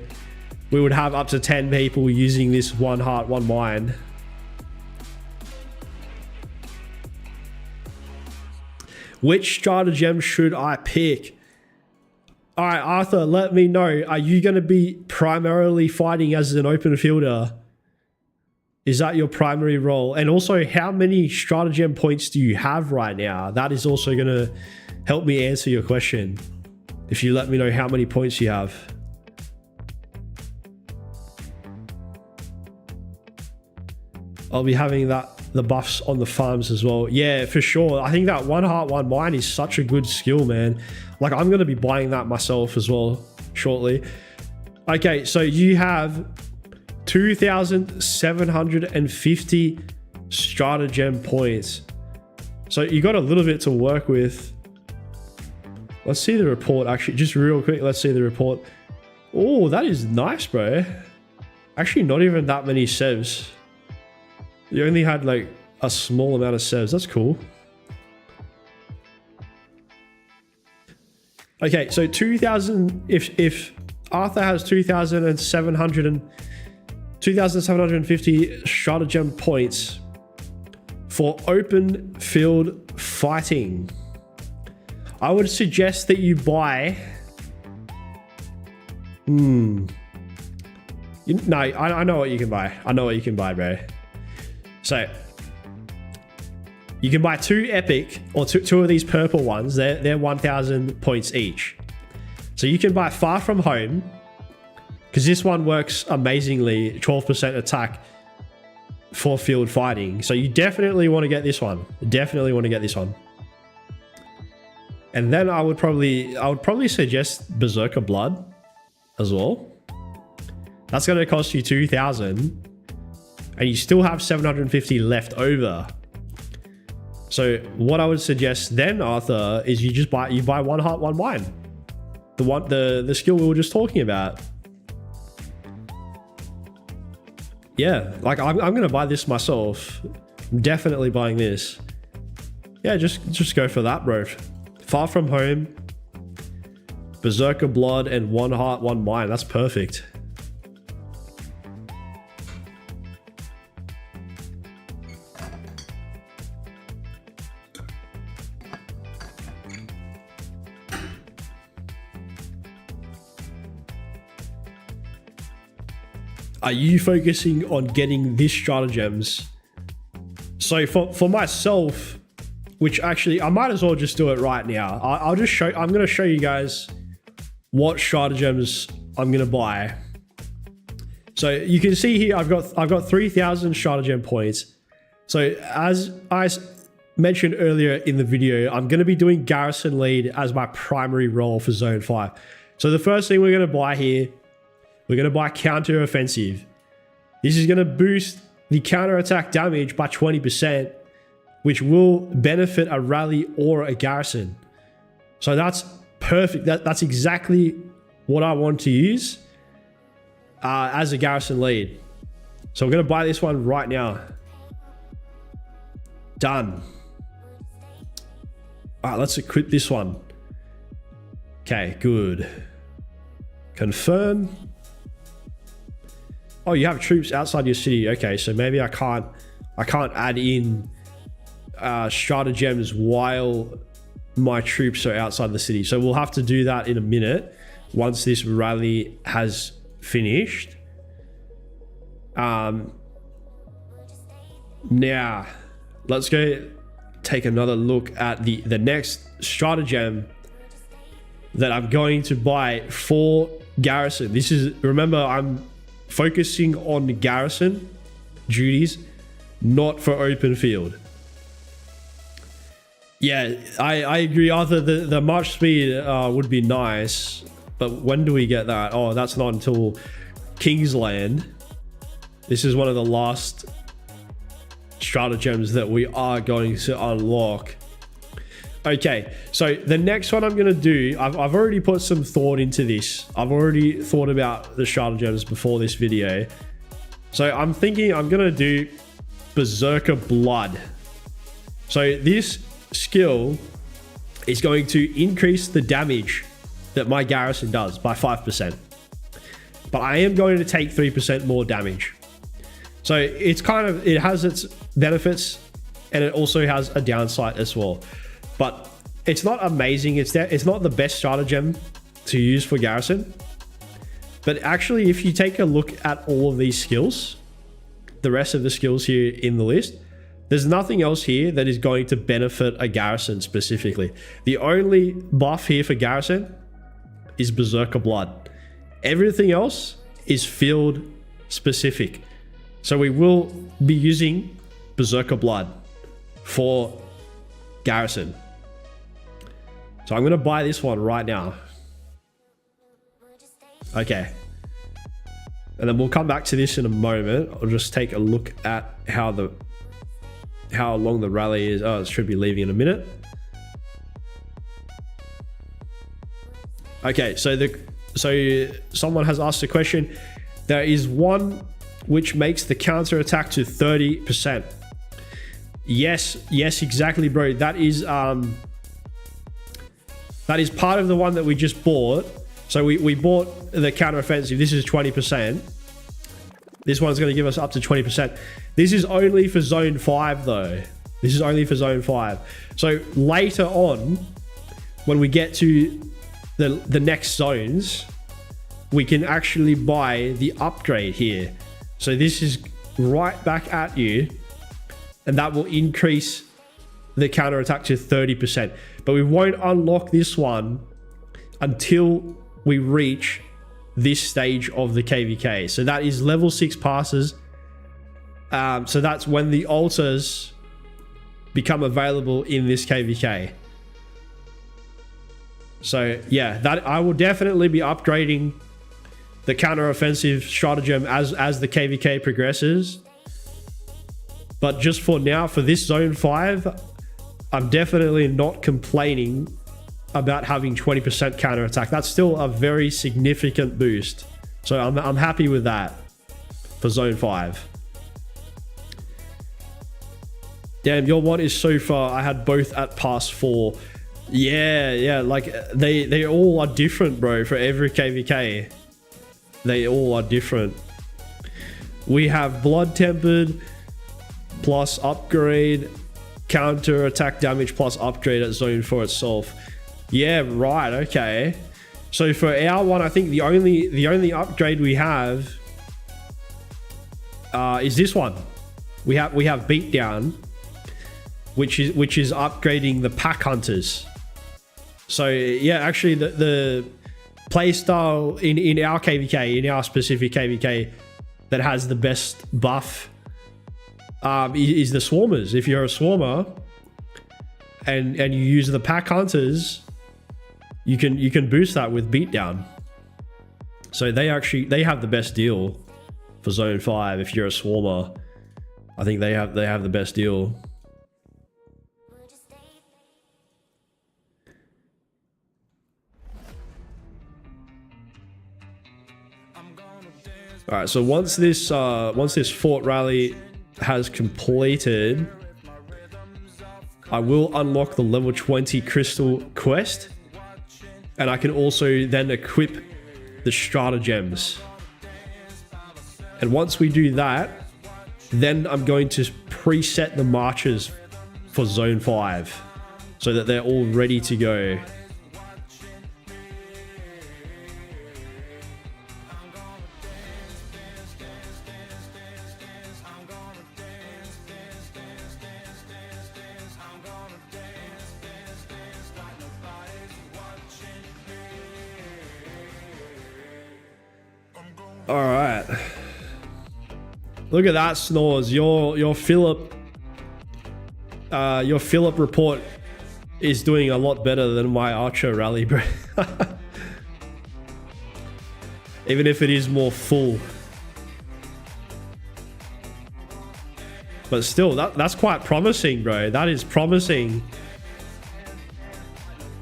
we would have up to 10 people using this one heart, one mind. Which stratagem should I pick? All right, Arthur, let me know. Are you going to be primarily fighting as an open fielder? Is that your primary role? And also, how many stratagem points do you have right now? That is also going to help me answer your question. If you let me know how many points you have. I'll be having the buffs on the farms as well. Yeah, for sure. I think that one heart, one mind is such a good skill, man. Like, I'm going to be buying that myself as well shortly. Okay, so you have 2,750 stratagem points. So you got a little bit to work with. Let's see the report, actually. Just real quick, let's see the report. Oh, that is nice, bro. Actually, not even that many sevs. You only had like a small amount of sevs. That's cool. Okay, so 2,000. If Arthur has 2,750 stratagem points for open field fighting, I would suggest that you buy. No, I know what you can buy. I know what you can buy, bro. So you can buy 2 epic or two of these purple ones. They're 1,000 points each. So you can buy Far From Home, because this one works amazingly, 12% attack for field fighting. So you definitely want to get this one. Definitely want to get this one. And then I would probably suggest Berserker Blood as well. That's going to cost you 2,000, and you still have 750 left over. So what I would suggest then, Arthur, is you buy One Heart, One Mind. The skill we were just talking about. Yeah, like I'm gonna buy this myself. I'm definitely buying this. Yeah, just go for that, bro. Far From Home, Berserker Blood, and One Heart, One Mind. That's perfect. Are you focusing on getting these stratagems? So for myself, which actually I might as well just do it right now. I'm going to show you guys what stratagems I'm going to buy. So you can see here I've got 3,000 stratagem points. So as I mentioned earlier in the video, I'm going to be doing Garrison Lead as my primary role for Zone 5. So the first thing we're going to buy here, we're going to buy Counter Offensive. This is going to boost the counter attack damage by 20%, which will benefit a rally or a garrison. So that's perfect. That's exactly what I want to use as a Garrison Lead. So I'm going to buy this one right now. Done. All right, let's equip this one. Okay, good. Confirm. Oh, you have troops outside your city. Okay, so maybe I can't add in stratagems while my troops are outside the city. So we'll have to do that in a minute once this rally has finished. Now let's go take another look at the next stratagem that I'm going to buy for garrison. This is, remember, I'm focusing on the garrison duties, not for open field. Yeah, I agree, Arthur. The march speed would be nice, but when do we get that? Oh, that's not until Kingsland. This is one of the last stratagems that we are going to unlock. Okay, so the next one I'm going to do, I've already put some thought into this. I've already thought about the stratagems before this video. So I'm thinking I'm going to do Berserker Blood. So this skill is going to increase the damage that my garrison does by 5%. But I am going to take 3% more damage. So it's it has its benefits, and it also has a downside as well. But it's not amazing. It's not the best stratagem to use for garrison. But actually, if you take a look at all of these skills, the rest of the skills here in the list, there's nothing else here that is going to benefit a garrison specifically. The only buff here for garrison is Berserker Blood. Everything else is field specific. So we will be using Berserker Blood for garrison. So I'm going to buy this one right now. Okay. And then we'll come back to this in a moment. I'll just take a look at how long the rally is. Oh, it should be leaving in a minute. Okay, so someone has asked a question. There is one which makes the counter attack to 30%. Yes, exactly, bro. That is part of the one that we just bought. So we bought the counter offensive. This is 20%. This one's going to give us up to 20%. This is only for zone 5 though. This is only for zone 5. So later on, when we get to the next zones, we can actually buy the upgrade here. So this is right back at you, and that will increase the counter attack to 30%. But we won't unlock this one until we reach this stage of the KVK. So that is level 6 passes. So that's when the altars become available in this KVK. So yeah, that I will definitely be upgrading the counter-offensive stratagem as the KVK progresses. But just for now, for this zone 5, I'm definitely not complaining about having 20% counter attack. That's still a very significant boost. So I'm happy with that for zone 5. Damn, your one is so far. I had both at pass 4. Yeah, like they all are different, bro, for every KVK. They all are different. We have blood tempered plus upgrade, counter attack damage plus upgrade at zone 4 itself. Yeah, right, okay. So for our one, I think the only upgrade we have is this one. We have beatdown, which is upgrading the pack hunters. So yeah, actually the playstyle in our KVK, in our specific KVK, that has the best buff is the swarmers. If you're a swarmer and you use the pack hunters, you can boost that with beatdown. So they have the best deal for zone 5. If you're a swarmer, I think they have the best deal. All right, so once this fort rally has completed, I will unlock the level 20 crystal quest, and I can also then equip the stratagems. And once we do that, then I'm going to preset the marches for zone 5 so that they're all ready to go. All right. Look at that, Snores. Your Philip report is doing a lot better than my Archer rally, bro. Even if it is more full. But still, that's quite promising, bro. That is promising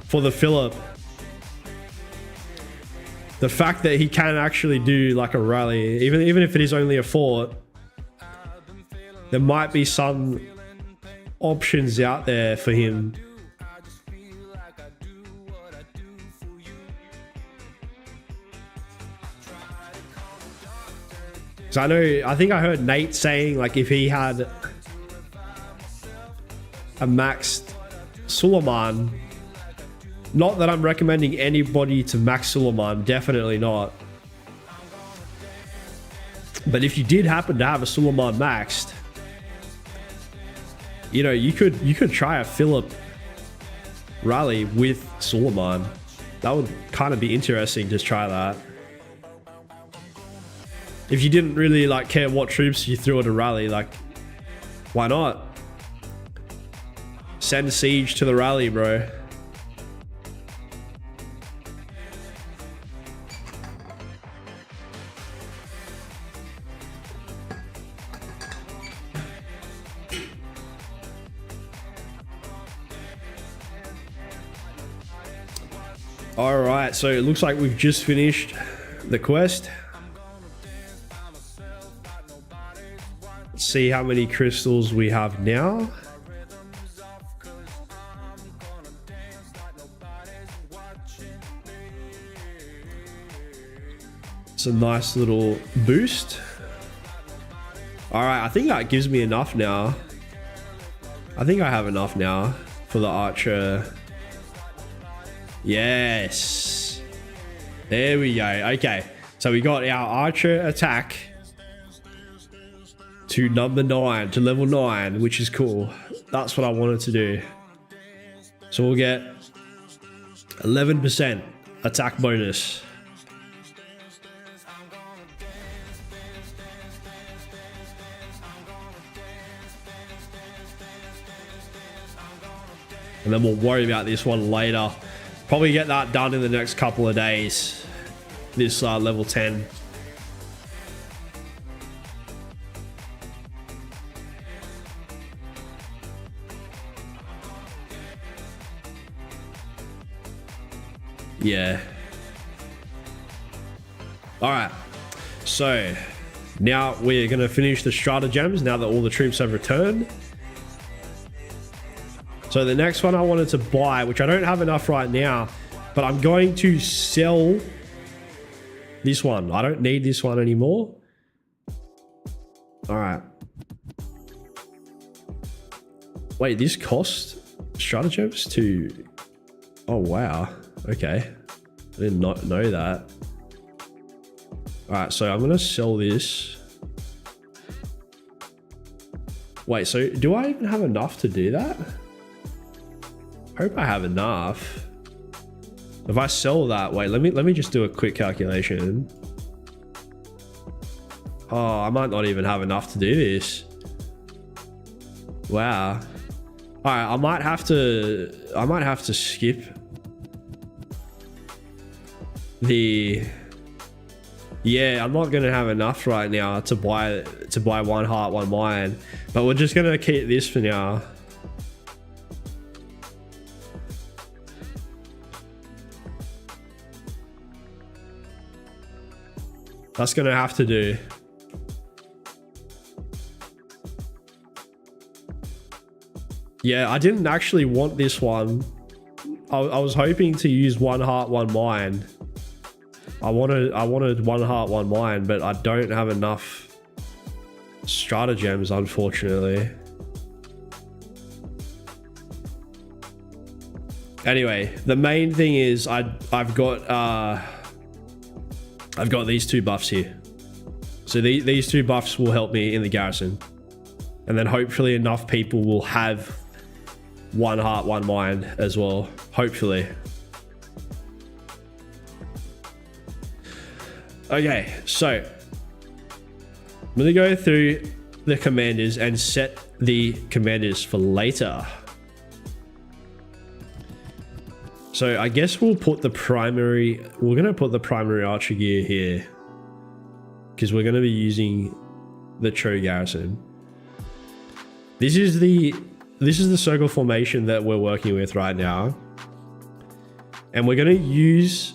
for the Philip. The fact that he can actually do like a rally, even if it is only a fort, there might be some options out there for him. So I think I heard Nate saying like if he had a maxed Suleiman. Not that I'm recommending anybody to max Suleiman, definitely not. But if you did happen to have a Suleiman maxed, you know, you could try a Philip rally with Suleiman. That would kind of be interesting to try that. If you didn't really like care what troops you threw at a rally, like, why not? Send siege to the rally, bro. All right, so it looks like we've just finished the quest. Let's see how many crystals we have now. It's a nice little boost. All right, I think that gives me enough now. I think I have enough now for the archer. Yes. There we go. Okay. So we got our archer attack to number 9, to level 9, which is cool. That's what I wanted to do. So we'll get 11% attack bonus. And then we'll worry about this one later. Probably get that done in the next couple of days. This level 10. Yeah. All right. So now we're going to finish the stratagems now that all the troops have returned. So the next one I wanted to buy, which I don't have enough right now, but I'm going to sell this one. I don't need this one anymore. All right. Wait, this cost stratagems to... Oh, wow. Okay. I did not know that. All right, so I'm going to sell this. Wait, so do I even have enough to do that? Hope I have enough. If I sell that, wait, let me just do a quick calculation. Oh, I might not even have enough to do this. Wow. All right, I might have to skip the... Yeah, I'm not gonna have enough right now to buy one heart, one mind, but we're just gonna keep this for now. That's gonna have to do. Yeah, I didn't actually want this one. I was hoping to use one heart, one mind. I wanted one heart, one mind, but I don't have enough stratagems, unfortunately. Anyway, the main thing is I've got these two buffs here. So these two buffs will help me in the garrison. And then hopefully enough people will have one heart, one mind as well. Hopefully. Okay, so I'm going to go through the commanders and set the commanders for later. So I guess we're going to put the primary archer gear here because we're going to be using the Cho garrison. This is the circle formation that we're working with right now. And we're going to use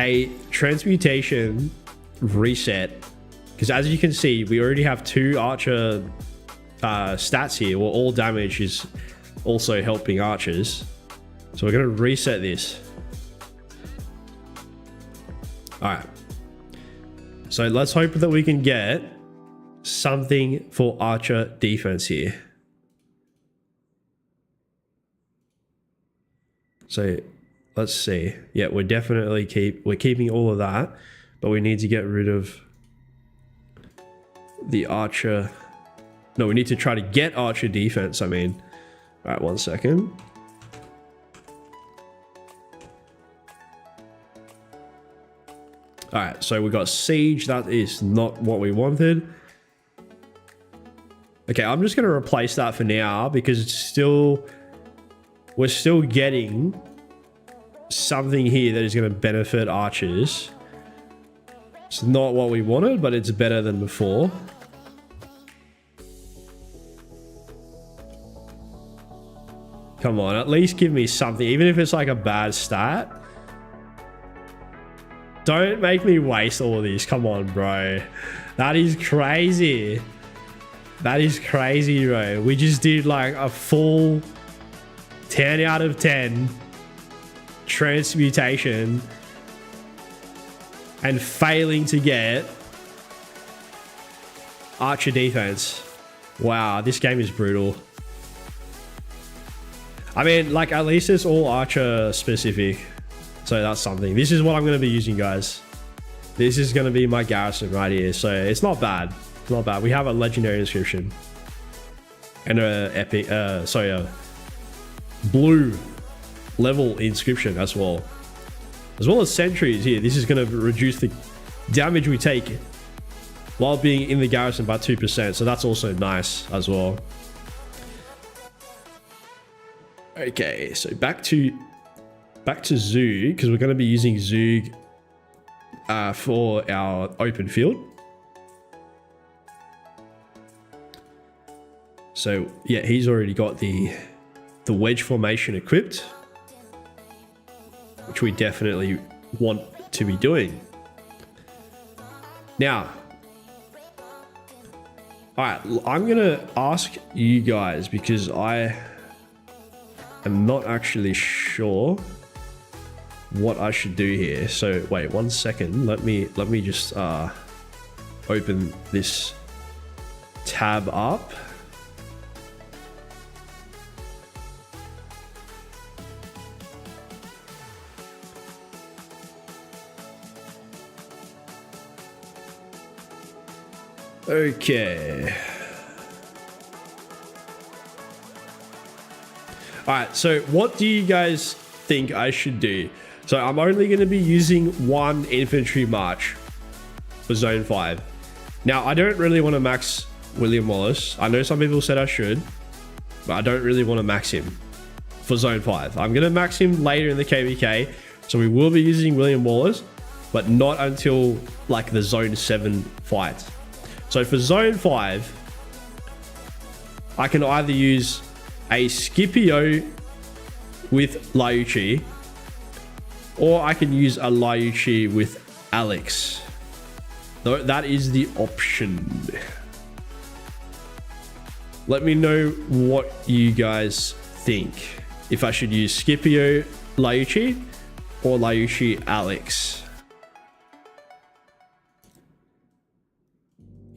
a transmutation reset because as you can see, we already have 2 archer stats here. Well, all damage is also helping archers. So we're going to reset this. All right. So let's hope that we can get something for archer defense here. So let's see. Yeah, we're keeping all of that, but we need to get rid of the archer. No, we need to try to get archer defense. I mean, all right, 1 second. All right, so we got siege. That is not what we wanted. Okay, I'm just going to replace that for now because we're still getting something here that is going to benefit archers. It's not what we wanted, but it's better than before. Come on, at least give me something, even if it's like a bad stat. Don't make me waste all of these. Come on, bro. That is crazy. That is crazy, bro. We just did like a full 10 out of 10 transmutation and failing to get Archer defense. Wow, this game is brutal. I mean, like, at least it's all Archer specific. So that's something. This is what I'm going to be using, guys. This is going to be my garrison right here. So it's not bad. It's not bad. We have a legendary inscription. And a blue level inscription as well. As well as sentries here. This is going to reduce the damage we take while being in the garrison by 2%. So that's also nice as well. Okay, so back to Zug, because we're going to be using Zug for our open field. So yeah, he's already got the wedge formation equipped, which we definitely want to be doing. Now, all right, I'm going to ask you guys, because I'm not actually sure what I should do here. So wait 1 second. Let me just open this tab up. Okay. All right, so what do you guys think I should do? So I'm only going to be using one infantry march for Zone 5. Now, I don't really want to max William Wallace. I know some people said I should, but I don't really want to max him for Zone 5. I'm going to max him later in the KVK, so we will be using William Wallace, but not until like the Zone 7 fight. So for Zone 5, I can either use a Scipio with Liuchi, or I can use a Liuchi with Alex. That is the option. Let me know what you guys think. If I should use Scipio Liuchi or Liuchi Alex.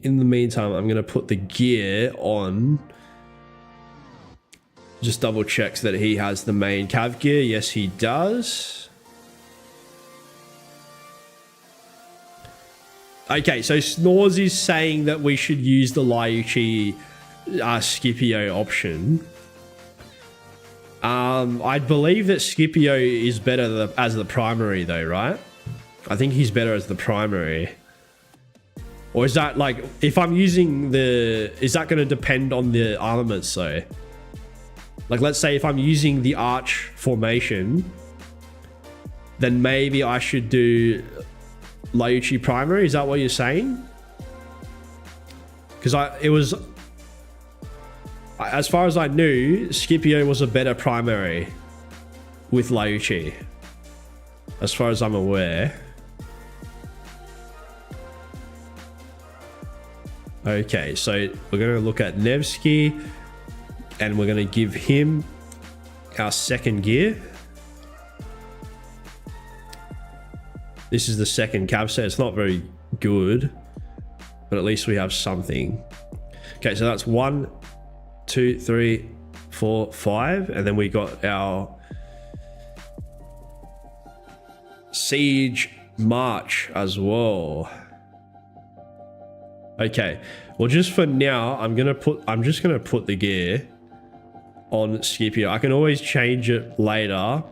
In the meantime, I'm going to put the gear on. Just double checks that he has the main cav gear. Yes, he does. Okay, so Snores is saying that we should use the Liuchi Scipio option. I believe that Scipio is better as the primary though, right? I think he's better as the primary. Or is that like, if I'm using is that going to depend on the armaments though? Like, let's say if I'm using the arch formation, then maybe I should do Liuchi primary. Is that what you're saying? Because as far as I knew, Scipio was a better primary with Liuchi, as far as I'm aware. Okay, so we're going to look at Nevsky, and we're going to give him our second gear. This is the second cab set. It's not very good, but at least we have something. Okay, so that's 1, 2, 3, 4, 5, and then we got our Siege March as well. Okay, well, just for now, I'm just gonna put the gear on Scipio. I can always change it later,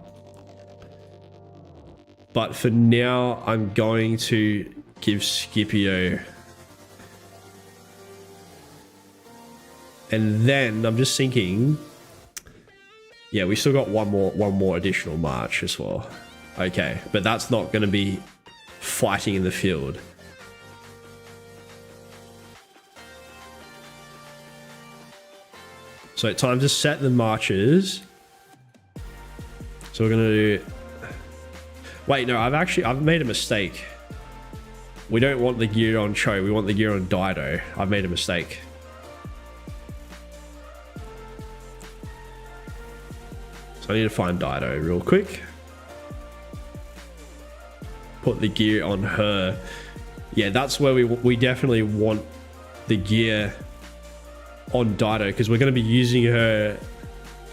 but for now, I'm going to give Scipio. And then I'm just thinking, yeah, we still got one more additional march as well. Okay, but that's not going to be fighting in the field. So time to set the marches. So we're going to do... Wait, no, I've made a mistake. We don't want the gear on Cho. We want the gear on Dido. I've made a mistake. I need to find Dido real quick. Put the gear on her. Yeah, that's where we definitely want the gear on Dido, because we're going to be using her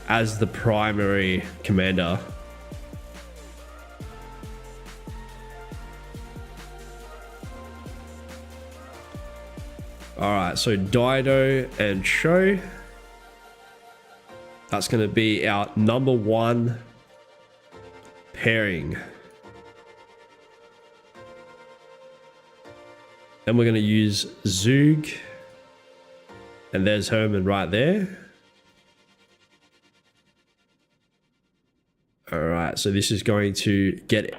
as the primary commander. Alright, so Dido and Sho. That's going to be our number 1 pairing. Then we're going to use Zug. And there's Herman right there. Alright, so this is going to get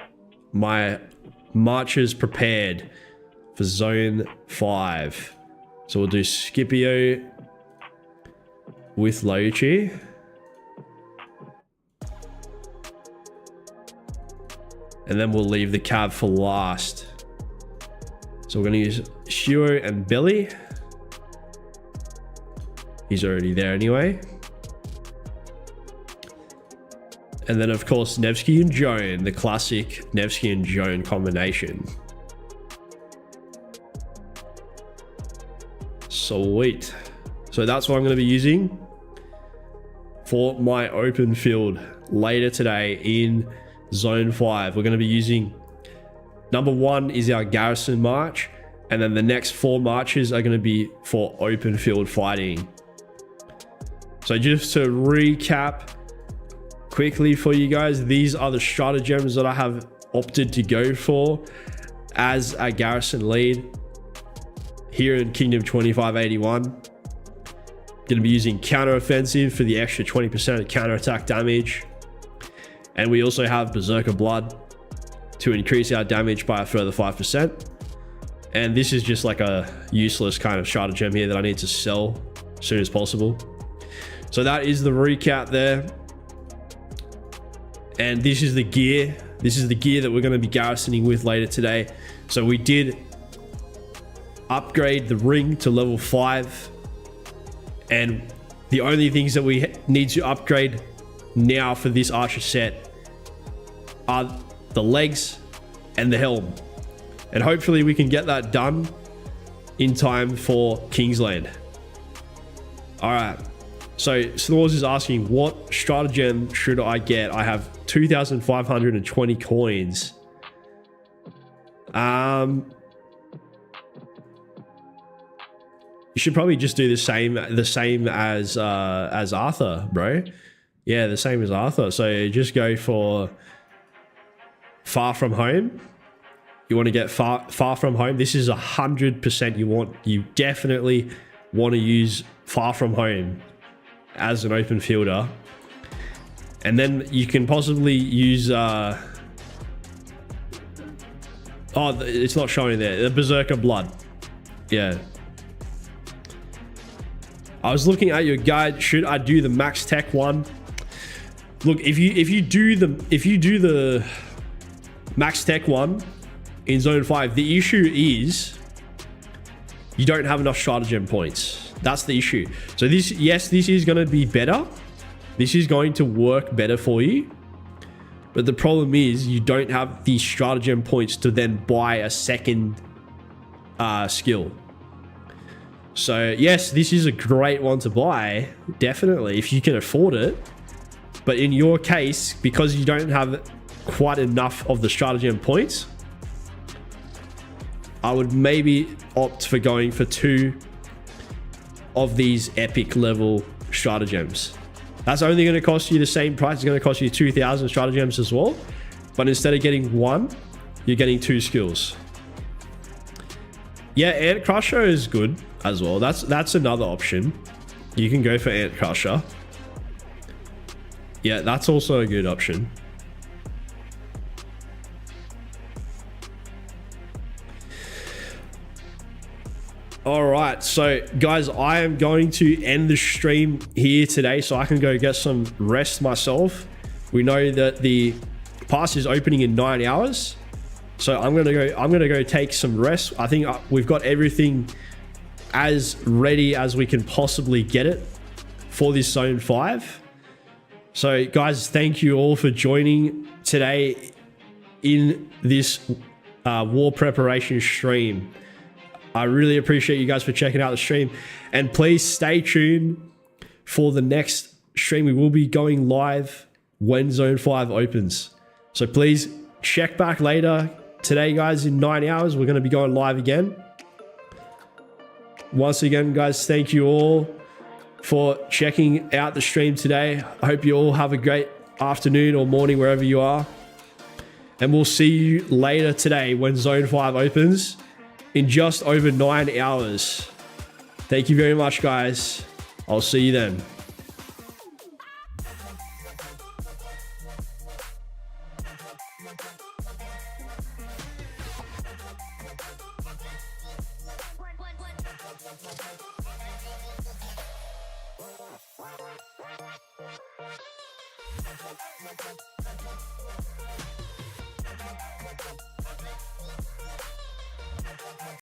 my marchers prepared for Zone 5. So we'll do Scipio with Lauchi. And then we'll leave the cab for last. So we're going to use Shuo and Billy. He's already there anyway. And then, of course, Nevsky and Joan, the classic Nevsky and Joan combination. Sweet. So that's what I'm going to be using for my open field later today in Zone 5. We're going to be using, number 1 is our garrison march, and then the next 4 marches are going to be for open field fighting. So just to recap quickly for you guys, these are the stratagems that I have opted to go for as a garrison lead here in Kingdom 2581. Going to be using counter-offensive for the extra 20% counter-attack damage. And we also have Berserker Blood to increase our damage by a further 5%. And this is just like a useless kind of stratagem here that I need to sell as soon as possible. So that is the recap there. And this is the gear. This is the gear that we're going to be garrisoning with later today. So we did upgrade the ring to level 5. And the only things that we need to upgrade now for this archer set are the legs and the helm. And hopefully we can get that done in time for Kingsland. All right. So Snores is asking, what stratagem should I get? I have 2,520 coins. You should probably just do the same as Arthur, bro. Yeah, the same as Arthur. So just go for Far From Home. You want to get far from home. This is 100% you definitely want to use Far From Home as an open fielder. And then you can possibly use it's not showing there, the Berserker Blood. Yeah, I was looking at your guide. Should I do the max tech one? Look, if you do the max tech one in Zone 5, the issue is you don't have enough stratagem points. That's the issue. So this is going to be better. This is going to work better for you. But the problem is you don't have the stratagem points to then buy a second skill. So yes, this is a great one to buy, definitely, if you can afford it. But in your case, because you don't have quite enough of the stratagem points, I would maybe opt for going for 2 of these epic level stratagems. That's only going to cost you the same price. It's going to cost you 2,000 stratagems as well. But instead of getting 1, you're getting 2 skills. Yeah, Ant Crusher is good as well. That's another option. You can go for Ant Crusher. Yeah, that's also a good option. All right, so guys, I am going to end the stream here today so I can go get some rest myself. We know that the pass is opening in 9 hours, so I'm gonna go take some rest. I think we've got everything as ready as we can possibly get it for this Zone 5. So, guys, thank you all for joining today in this war preparation stream. I really appreciate you guys for checking out the stream. And please stay tuned for the next stream. We will be going live when Zone 5 opens. So please check back later. Today, guys, in 9 hours, we're going to be going live again. Once again, guys, thank you all for checking out the stream today. I hope you all have a great afternoon or morning wherever you are. And we'll see you later today when Zone 5 opens in just over 9 hours. Thank you very much, guys. I'll see you then.